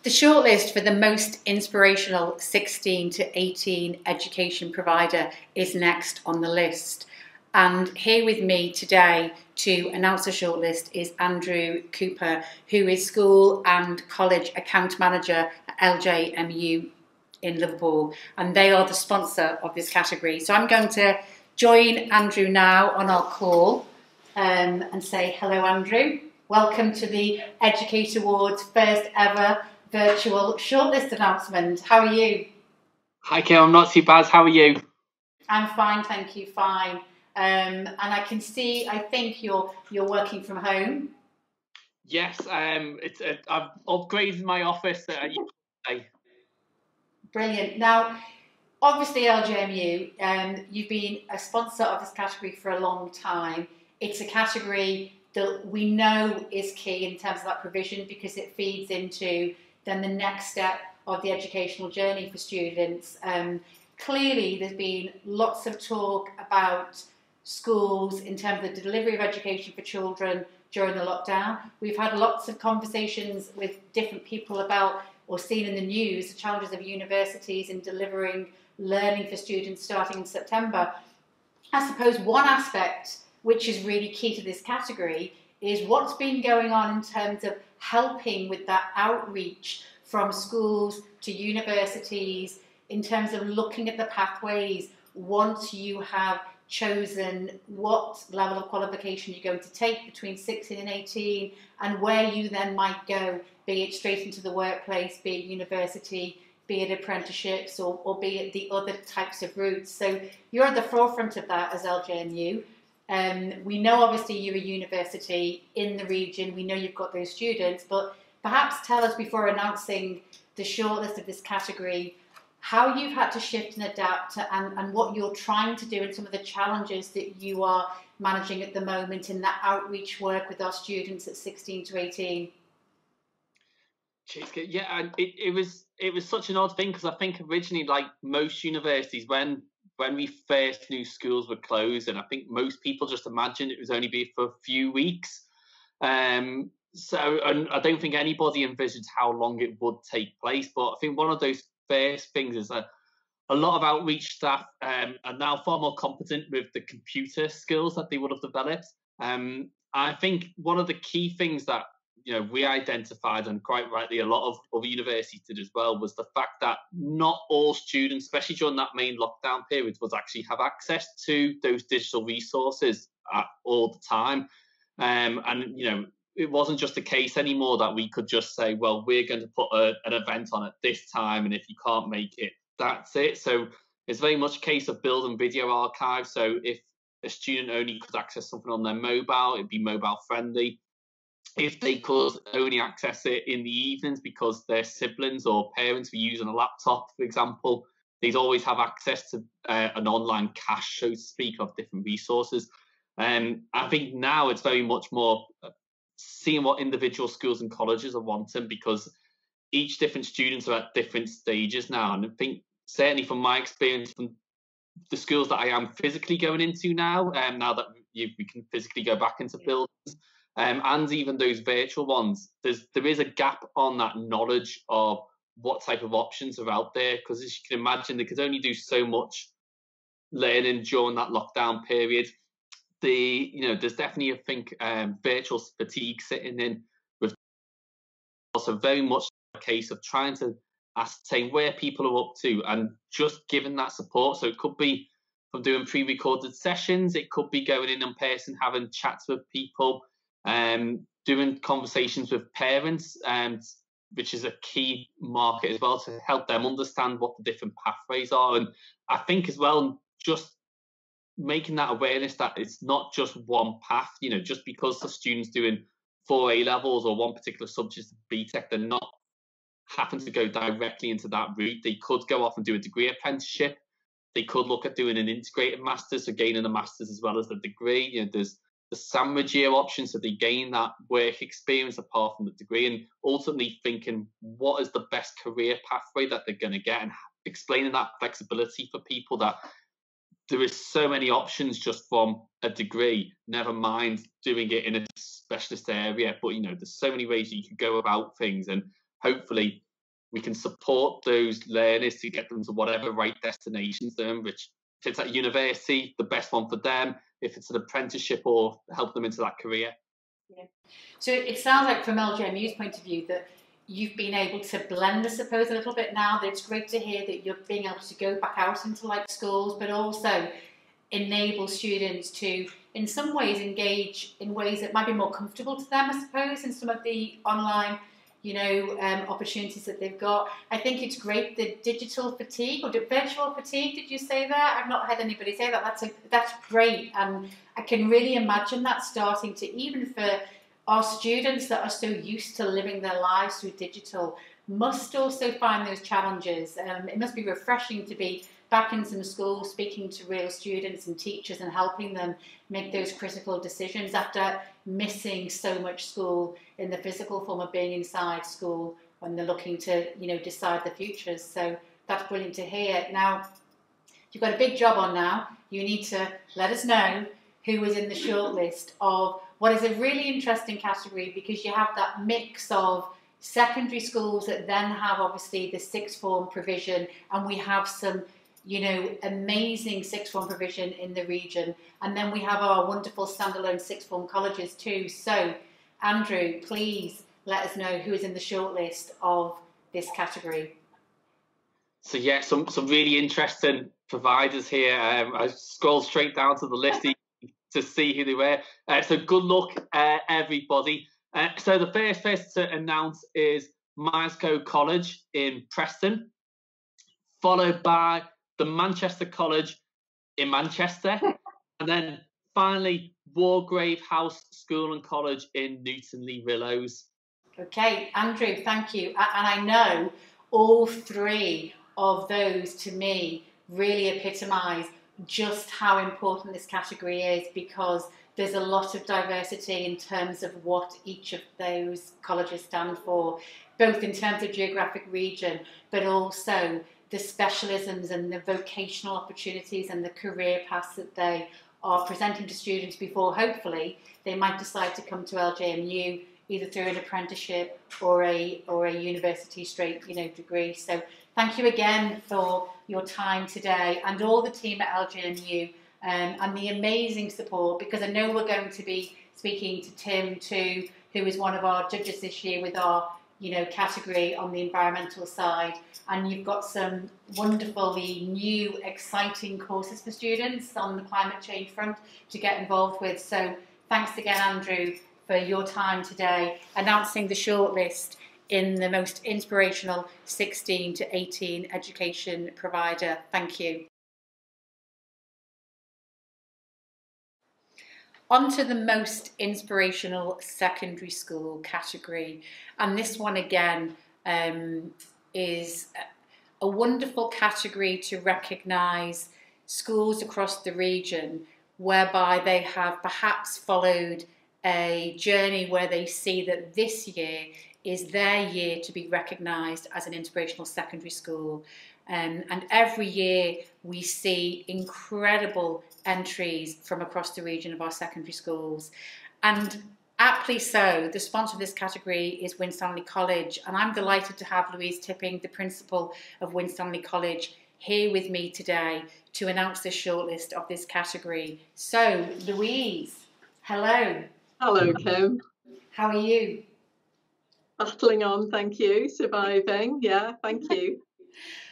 A: The shortlist for the most inspirational 16 to 18 education provider is next on the list. And here with me today to announce the shortlist is Andrew Cooper, who is School and College Account Manager at LJMU. in Liverpool, and they are the sponsor of this category. So I'm going to join Andrew now on our call and say hello, Andrew. Welcome to the Educate Awards first ever virtual shortlist announcement. How are you?
R: Hi Kim, I'm not too bad. How are you?
A: I'm fine, thank you, fine. And I can see, I think you're working from home.
R: Yes, I've upgraded my office yesterday.
A: Brilliant. Now, obviously LGMU, you've been a sponsor of this category for a long time. It's a category that we know is key in terms of that provision because it feeds into then the next step of the educational journey for students. Clearly, there's been lots of talk about schools in terms of the delivery of education for children during the lockdown. We've had lots of conversations with different people about, or seen in the news, the challenges of universities in delivering learning for students starting in September. I suppose one aspect which is really key to this category is what's been going on in terms of helping with that outreach from schools to universities in terms of looking at the pathways once you have chosen what level of qualification you're going to take between 16 and 18 and where you then might go, be it straight into the workplace, be it university, be it apprenticeships or be it the other types of routes. So you're at the forefront of that as LJNU. We know obviously you're a university in the region, we know you've got those students, but perhaps tell us before announcing the shortlist of this category how you've had to shift and adapt and what you're trying to do and some of the challenges that you are managing at the moment in that outreach work with our students at 16 to 18.
R: Yeah, and it was such an odd thing because I think originally, like most universities, when we first knew schools were closed, and I think most people just imagined it was only be for a few weeks. So and I don't think anybody envisaged how long it would take place. But I think one of those first things is that a lot of outreach staff are now far more competent with the computer skills that they would have developed. I think one of the key things that we identified, and quite rightly a lot of other universities did as well, was the fact that not all students, especially during that main lockdown period, would actually have access to those digital resources all the time. And it wasn't just a case anymore that we could just say, well, we're going to put an event on at this time, and if you can't make it, that's it. So it's very much a case of building video archives. So if a student only could access something on their mobile, it'd be mobile friendly. If they could only access it in the evenings because their siblings or parents were using a laptop, for example, they'd always have access to an online cache, so to speak, of different resources. I think now it's very much more seeing what individual schools and colleges are wanting, because each different students are at different stages now. And I think certainly from my experience from the schools that I am physically going into now, now that we can physically go back into buildings, and even those virtual ones, there is a gap on that knowledge of what type of options are out there, because as you can imagine, they could only do so much learning during that lockdown period. There's definitely, I think, virtual fatigue sitting in, with also very much a case of trying to ascertain where people are up to and just giving that support. So it could be from doing pre-recorded sessions, it could be going in person, having chats with people, doing conversations with parents, which is a key market as well, to help them understand what the different pathways are. And I think as well, just making that awareness that it's not just one path, just because the students doing 4 A levels or one particular subject of BTEC, they're not having to go directly into that route. They could go off and do a degree apprenticeship. They could look at doing an integrated master's, so gaining a master's as well as the degree. There's the sandwich year option, so they gain that work experience apart from the degree, and ultimately thinking what is the best career pathway that they're going to get, and explaining that flexibility for people, that there is so many options just from a degree, never mind doing it in a specialist area. But there's so many ways you can go about things, and hopefully we can support those learners to get them to whatever right destinations they're in, which if it's at university, the best one for them, if it's an apprenticeship, or help them into that career.
A: Yeah. So it sounds like from LGMU's point of view that you've been able to blend, I suppose, a little bit now. That it's great to hear that you're being able to go back out into like schools, but also enable students to, in some ways, engage in ways that might be more comfortable to them, I suppose, in some of the online, opportunities that they've got. I think it's great, the digital fatigue or the virtual fatigue. Did you say that? I've not heard anybody say that. That's great, and I can really imagine that starting to, even for our students that are so used to living their lives through digital, must also find those challenges. It must be refreshing to be back in some schools, speaking to real students and teachers and helping them make those critical decisions after missing so much school in the physical form of being inside school when they're looking to, decide the futures. So that's brilliant to hear. Now, you've got a big job on now. You need to let us know who is in the shortlist of what is a really interesting category, because you have that mix of secondary schools that then have obviously the sixth form provision, and we have some amazing sixth form provision in the region. And then we have our wonderful standalone sixth form colleges too. So, Andrew, please let us know who is in the shortlist of this category.
R: So yeah, some really interesting providers here. I scrolled straight down to the list to see who they were. So good luck, everybody. So the first person to announce is Masco College in Preston, followed by the Manchester College in Manchester, and then finally Wargrave House School and College in Newton-le-Willows.
A: Okay, Andrew, thank you. And I know all three of those, to me, really epitomise just how important this category is, because there's a lot of diversity in terms of what each of those colleges stand for, both in terms of geographic region, but also the specialisms and the vocational opportunities and the career paths that they are presenting to students before, hopefully, they might decide to come to LJMU either through an apprenticeship or a university straight degree. So thank you again for your time today, and all the team at LJMU, and the amazing support, because I know we're going to be speaking to Tim too, who is one of our judges this year with our category on the environmental side, and you've got some wonderfully new, exciting courses for students on the climate change front to get involved with. So thanks again, Andrew, for your time today, announcing the shortlist in the most inspirational 16 to 18 education provider. Thank you. On to the most inspirational secondary school category, and this one again is a wonderful category to recognise schools across the region whereby they have perhaps followed a journey where they see that this year is their year to be recognised as an inspirational secondary school. And every year we see incredible entries from across the region of our secondary schools. And aptly so, the sponsor of this category is Winstanley College, and I'm delighted to have Louise Tipping, the principal of Winstanley College, here with me today to announce the shortlist of this category. So, Louise, hello.
S: Hello, Kim.
A: How are you?
S: Battling on, thank you. Surviving, yeah, thank you.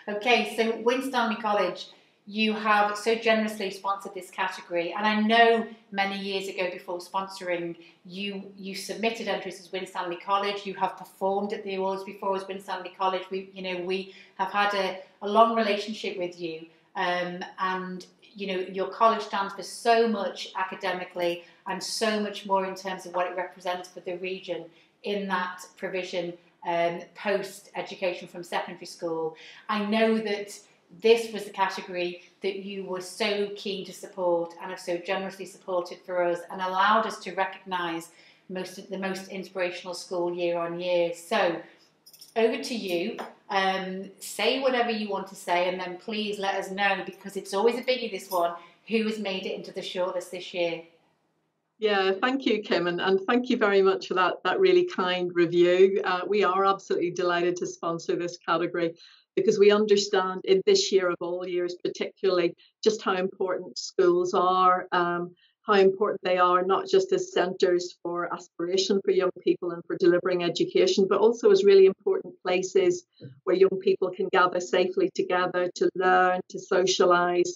A: Okay, so Winstanley College, you have so generously sponsored this category, and I know many years ago, before sponsoring, you submitted entries as Winstanley College. You have performed at the awards before as Winstanley College. We have had a long relationship with you, and your college stands for so much academically and so much more in terms of what it represents for the region in that provision. Post education from secondary school. I know that this was the category that you were so keen to support and have so generously supported for us and allowed us to recognise the most inspirational school year on year. So over to you. Say whatever you want to say, and then please let us know, because it's always a biggie, this one, who has made it into the shortlist this year.
S: Yeah, thank you, Kim, and thank you very much for that really kind review. We are absolutely delighted to sponsor this category, because we understand in this year of all years particularly just how important schools are, how important they are, not just as centres for aspiration for young people and for delivering education, but also as really important places where young people can gather safely together to learn, to socialise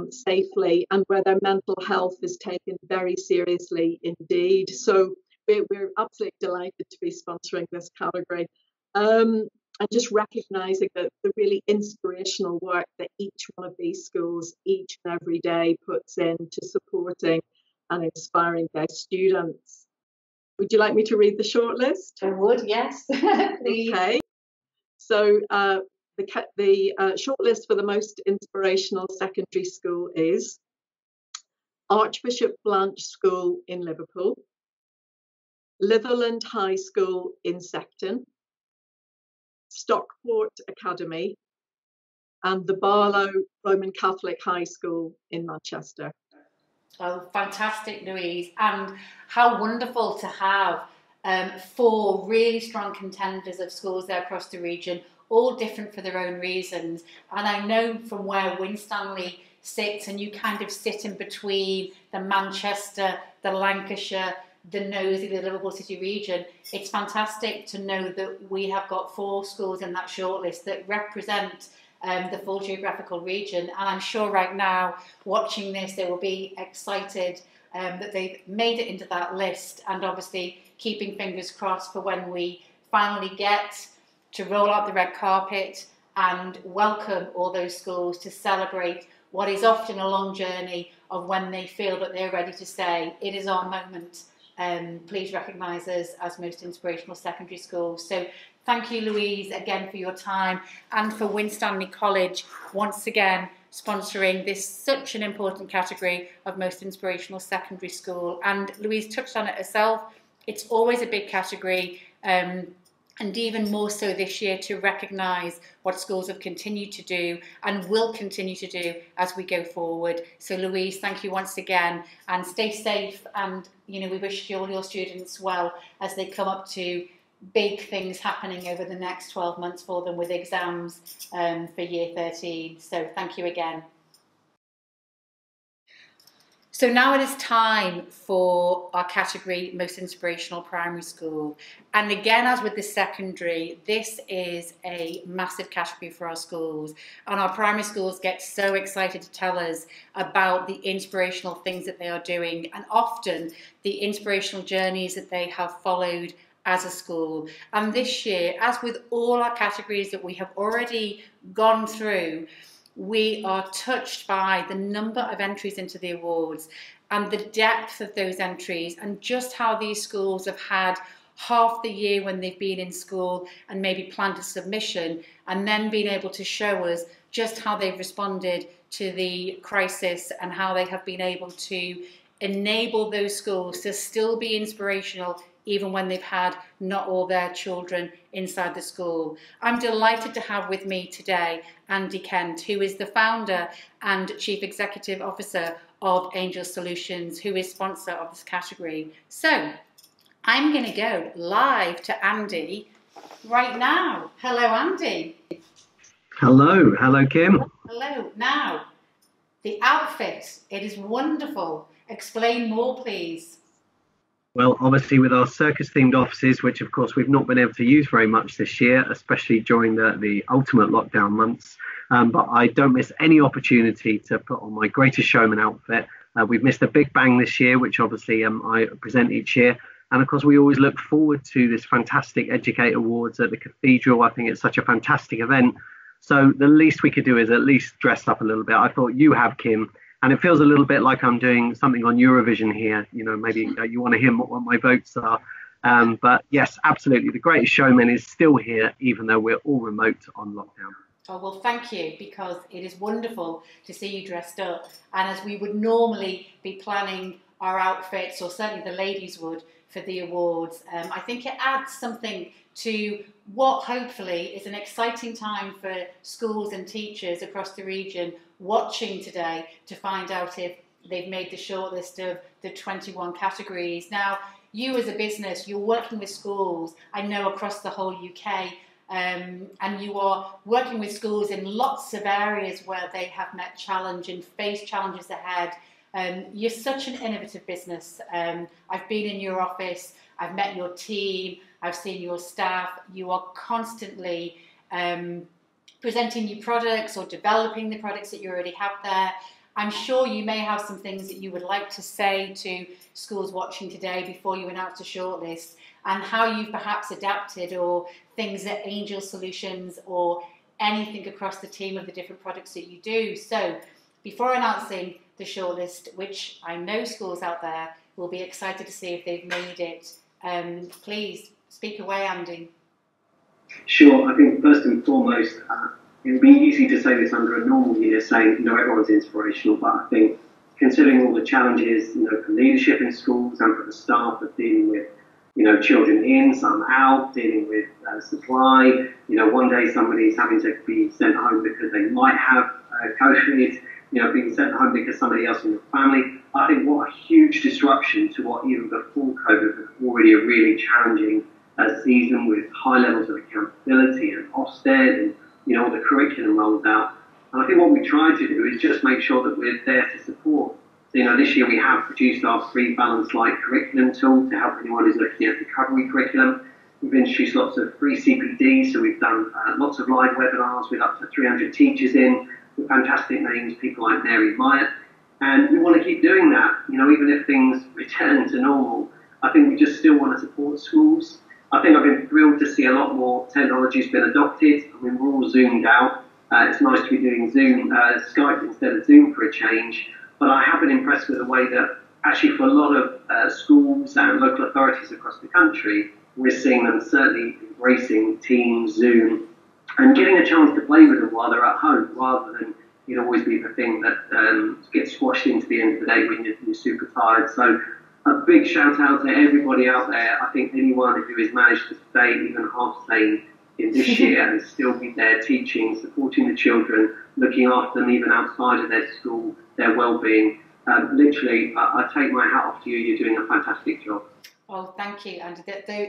S: safely, and where their mental health is taken very seriously indeed. So we're absolutely delighted to be sponsoring this category. And just recognising the really inspirational work that each one of these schools each and every day puts into supporting and inspiring their students. Would you like me to read the shortlist?
O: I would, yes. Please.
S: Okay. So the shortlist for the most inspirational secondary school is Archbishop Blanche School in Liverpool, Litherland High School in Secton, Stockport Academy, and the Barlow Roman Catholic High School in Manchester.
A: Oh, fantastic, Louise. And how wonderful to have 4 really strong contenders of schools there across the region, all different for their own reasons. And I know from where Winstanley sits, and you kind of sit in between the Manchester, the Lancashire, the Nosey, the Liverpool City region, it's fantastic to know that we have got 4 schools in that shortlist that represent the full geographical region. And I'm sure right now, watching this, they will be excited that they've made it into that list, and obviously keeping fingers crossed for when we finally get to roll out the red carpet and welcome all those schools to celebrate what is often a long journey of when they feel that they're ready to say, it is our moment. Please recognise us as most inspirational secondary schools. So thank you, Louise, again for your time, and for Winstanley College once again sponsoring this such an important category of most inspirational secondary school. And Louise touched on it herself. It's always a big category, and even more so this year, to recognise what schools have continued to do and will continue to do as we go forward. So Louise, thank you once again, and stay safe, and we wish all your students well as they come up to big things happening over the next 12 months for them with exams for year 13. So thank you again. So now it is time for our category, Most Inspirational Primary School. And again, as with the secondary, this is a massive category for our schools. And our primary schools get so excited to tell us about the inspirational things that they are doing, and often the inspirational journeys that they have followed as a school. And this year, as with all our categories that we have already gone through, we are touched by the number of entries into the awards and the depth of those entries, and just how these schools have had half the year when they've been in school and maybe planned a submission, and then being able to show us just how they've responded to the crisis and how they have been able to enable those schools to still be inspirational even when they've had not all their children inside the school. I'm delighted to have with me today Andy Kent, who is the founder and Chief Executive Officer of Angel Solutions, who is sponsor of this category. So I'm going to go live to Andy right now. Hello, Andy.
T: Hello, Kim.
A: Hello. Now, the outfit, it is wonderful. Explain more, please.
T: Well, obviously with our circus-themed offices, which of course we've not been able to use very much this year, especially during the ultimate lockdown months, but I don't miss any opportunity to put on my Greatest Showman outfit. We've missed a Big Bang this year, which obviously I present each year. And of course, we always look forward to this fantastic Educate Awards at the Cathedral. I think it's such a fantastic event. So the least we could do is at least dress up a little bit. I thought you have, Kim. And it feels a little bit like I'm doing something on Eurovision here. Maybe you want to hear what my votes are. But yes, absolutely. The Greatest Showman is still here, even though we're all remote on lockdown.
A: Oh, well, thank you, because it is wonderful to see you dressed up. And as we would normally be planning our outfits, or certainly the ladies would, for the awards, I think it adds something to what hopefully is an exciting time for schools and teachers across the region watching today to find out if they've made the shortlist of the 21 categories. Now, you as a business, you're working with schools, I know, across the whole UK, and you are working with schools in lots of areas where they have met challenge and face challenges ahead. You're such an innovative business. I've been in your office, I've met your team, I've seen your staff. You are constantly presenting new products or developing the products that you already have there. I'm sure you may have some things that you would like to say to schools watching today before you announce a shortlist, and how you've perhaps adapted, or things that Angel Solutions or anything across the team of the different products that you do. So before announcing the shortlist, which I know schools out there will be excited to see if they've made it, please speak away, Andy.
T: Sure. I think first and foremost, it would be easy to say this under a normal year, saying, everyone's inspirational, but I think considering all the challenges, for leadership in schools and for the staff of dealing with, children in, some out, dealing with supply, one day somebody's having to be sent home because they might have COVID, being sent home because somebody else in your family. I think what a huge disruption to what even before COVID was already a really challenging season, with high levels of accountability and Ofsted and all the curriculum rolled out. And I think what we try to do is just make sure that we're there to support. So, this year we have produced our free Balanced Light curriculum tool to help anyone who's looking at recovery curriculum. We've introduced lots of free CPD, so we've done lots of live webinars with up to 300 teachers in, with fantastic names, people like Mary Myatt. And we want to keep doing that, even if things return to normal. I think we just still want to support schools. I think I've been thrilled to see a lot more technology has been adopted. I mean, we're all zoomed out. It's nice to be doing Skype instead of Zoom for a change. But I have been impressed with the way that actually for a lot of schools and local authorities across the country, we're seeing them certainly embracing Teams, Zoom, and getting a chance to play with them while they're at home, rather than always be the thing that gets squashed into the end of the day when you're super tired. So a big shout out to everybody out there. I think anyone who has managed to stay even half sane in this year and still be there teaching, supporting the children, looking after them even outside of their school, their well-being. Literally, I take my hat off to you. You're doing a fantastic job.
A: Oh, thank you. And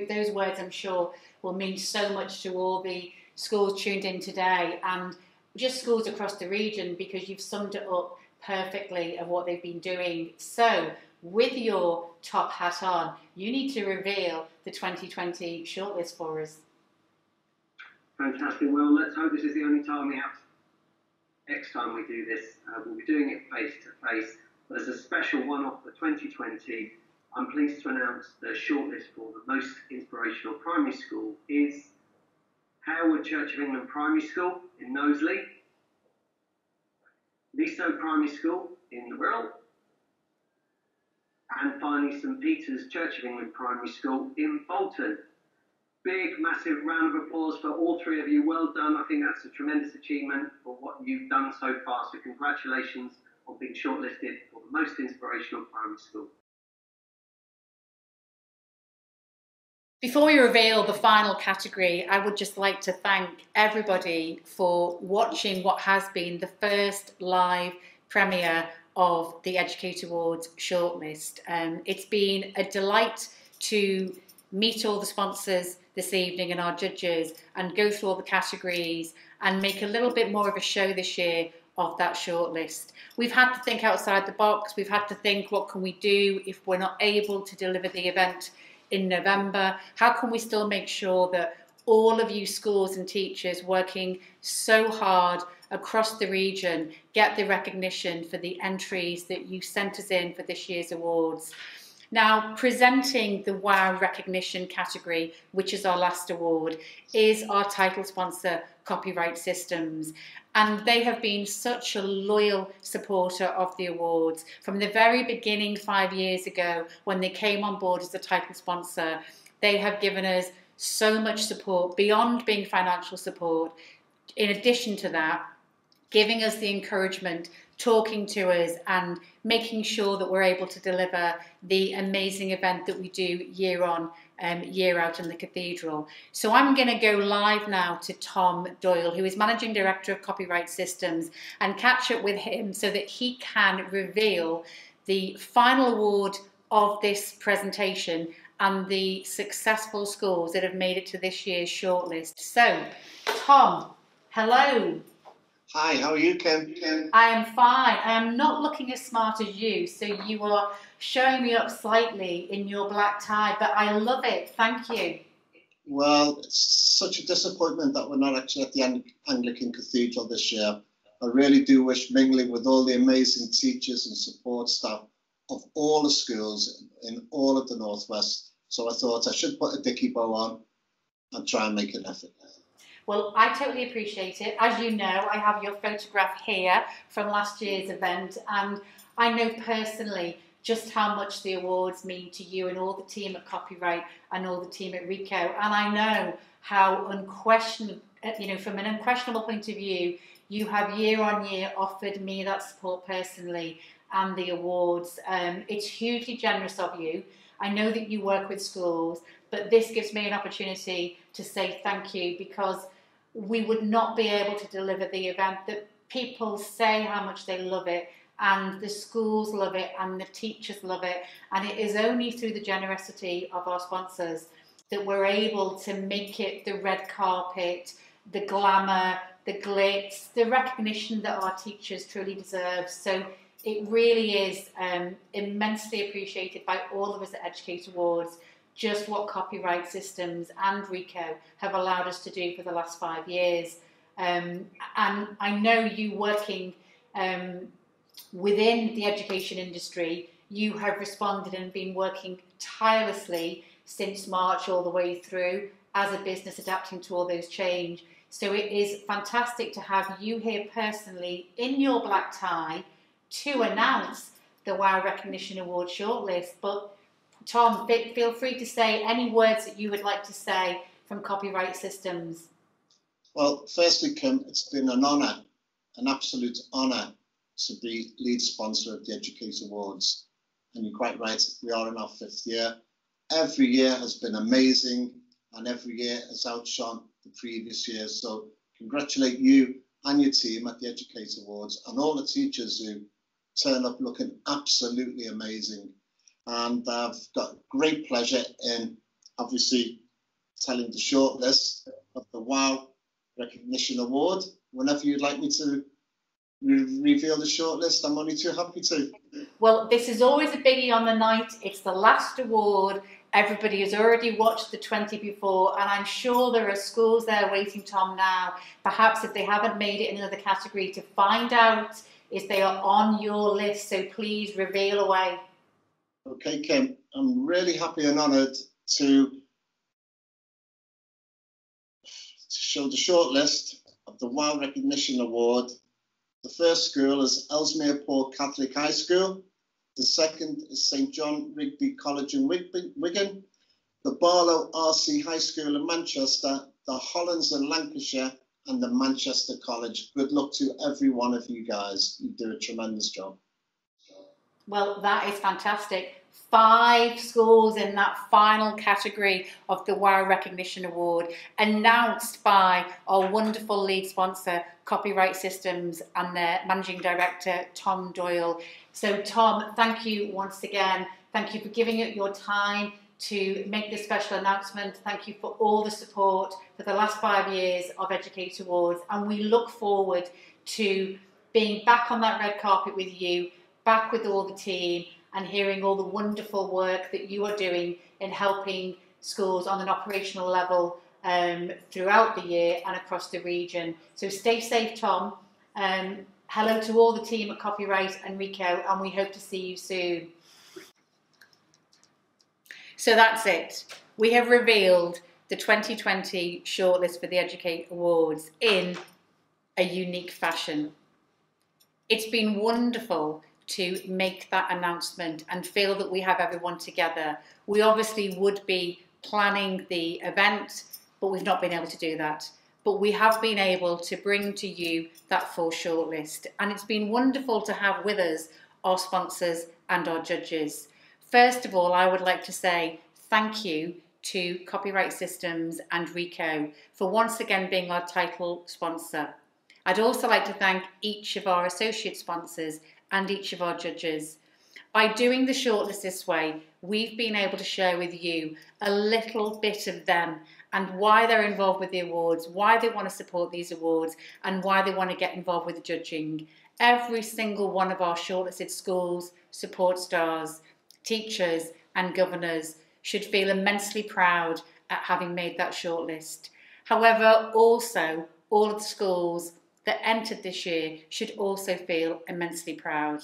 A: those words, I'm sure, will mean so much to all the schools tuned in today, and just schools across the region, because you've summed it up perfectly of what they've been doing. So, with your top hat on, you need to reveal the 2020 shortlist for us.
T: Fantastic. Well, let's hope this is the only time we have. Next time we do this, we'll be doing it face to face. But as a special one-off for 2020, I'm pleased to announce the shortlist for the most inspirational primary school is Harewood Church of England Primary School in Knowsley, Leasowe Primary School in the Wirral, and finally St Peter's Church of England Primary School in Bolton. Big, massive round of applause for all three of you. Well done. I think that's a tremendous achievement for what you've done so far. So congratulations on being shortlisted for the most inspirational primary school.
A: Before we reveal the final category, I would just like to thank everybody for watching what has been the first live premiere of the Educate Awards shortlist. It's been a delight to meet all the sponsors this evening and our judges, and go through all the categories and make a little bit more of a show this year of that shortlist. We've had to think outside the box. We've had to think, what can we do if we're not able to deliver the event in November? How can we still make sure that all of you schools and teachers working so hard across the region get the recognition for the entries that you sent us in for this year's awards? Now, presenting the WOW recognition category, which is our last award, is our title sponsor, Copyright Systems. And they have been such a loyal supporter of the awards. From the very beginning 5 years ago, when they came on board as the title sponsor, they have given us so much support beyond being financial support. In addition to that, giving us the encouragement, talking to us, and making sure that we're able to deliver the amazing event that we do year on, year out in the cathedral. So I'm going to go live now to Tom Doyle, who is Managing Director of Copyright Systems, and catch up with him so that he can reveal the final award of this presentation and the successful schools that have made it to this year's shortlist. So, Tom, hello.
Q: Hi, how are you, Kim?
A: I am fine. I am not looking as smart as you, so you are showing me up slightly in your black tie, but I love it. Thank you.
Q: Well, it's such a disappointment that we're not actually at the Anglican Cathedral this year. I really do wish mingling with all the amazing teachers and support staff of all the schools in all of the Northwest. So I thought I should put a dicky bow on and try and make an effort.
A: Well, I totally appreciate it. As you know, I have your photograph here from last year's event, and I know personally just how much the awards mean to you and all the team at Copyright and all the team at Rico. And I know how unquestionable, from an unquestionable point of view, you have year on year offered me that support personally and the awards. It's hugely generous of you. I know that you work with schools, but this gives me an opportunity to say thank you, because we would not be able to deliver the event that people say how much they love it, and the schools love it, and the teachers love it. And it is only through the generosity of our sponsors that we're able to make it the red carpet, the glamour, the glitz, the recognition that our teachers truly deserve. So it really is immensely appreciated by all of us at Educate Awards, just what Copyright Systems and Rico have allowed us to do for the last 5 years. And I know you working within the education industry, you have responded and been working tirelessly since March all the way through as a business adapting to all those change. So it is fantastic to have you here personally in your black tie to announce the WOW Recognition Award shortlist. But Tom, feel free to say any words that you would like to say from Copyright Systems.
Q: Well, firstly, Kim, it's been an honour, an absolute honour to be lead sponsor of the Educate Awards. And you're quite right, we are in our 5th year. Every year has been amazing, and every year has outshone the previous year. So congratulate you and your team at the Educate Awards, and all the teachers who turn up looking absolutely amazing. And I've got great pleasure in obviously telling the shortlist of the WOW Recognition Award. Whenever you'd like me to reveal the shortlist, I'm only too happy to.
A: Well, this is always a biggie on the night. It's the last award. Everybody has already watched the 20 before, and I'm sure there are schools there waiting, Tom, now, perhaps if they haven't made it in another category, to find out if they are on your list. So please reveal away.
Q: Okay, Kim, I'm really happy and honoured to show the shortlist of the WOW Recognition Award. The first school is Ellesmere Port Catholic High School. The second is St John Rigby College in Wigan. The Barlow RC High School in Manchester, the Hollands in Lancashire, and the Manchester College. Good luck to every one of you guys. You do a tremendous job.
A: Well, that is fantastic. 5 schools in that final category of the WOW Recognition Award, announced by our wonderful lead sponsor, Copyright Systems, and their Managing Director, Tom Doyle. So, Tom, thank you once again. Thank you for giving it your time to make this special announcement. Thank you for all the support for the last 5 years of Educate Awards. And we look forward to being back on that red carpet with you, back with all the team, and hearing all the wonderful work that you are doing in helping schools on an operational level throughout the year and across the region. So stay safe, Tom. Hello to all the team at Copyright and Rico, and we hope to see you soon. So that's it. We have revealed the 2020 shortlist for the Educate Awards in a unique fashion. It's been wonderful to make that announcement and feel that we have everyone together. We obviously would be planning the event, but we've not been able to do that. But we have been able to bring to you that full shortlist. And it's been wonderful to have with us our sponsors and our judges. First of all, I would like to say thank you to Copyright Systems and Rico for once again being our title sponsor. I'd also like to thank each of our associate sponsors and each of our judges. By doing the shortlist this way, we've been able to share with you a little bit of them and why they're involved with the awards, why they want to support these awards, and why they want to get involved with the judging. Every single one of our shortlisted schools, support stars, teachers and governors should feel immensely proud at having made that shortlist. However, also, all of the schools that entered this year should also feel immensely proud.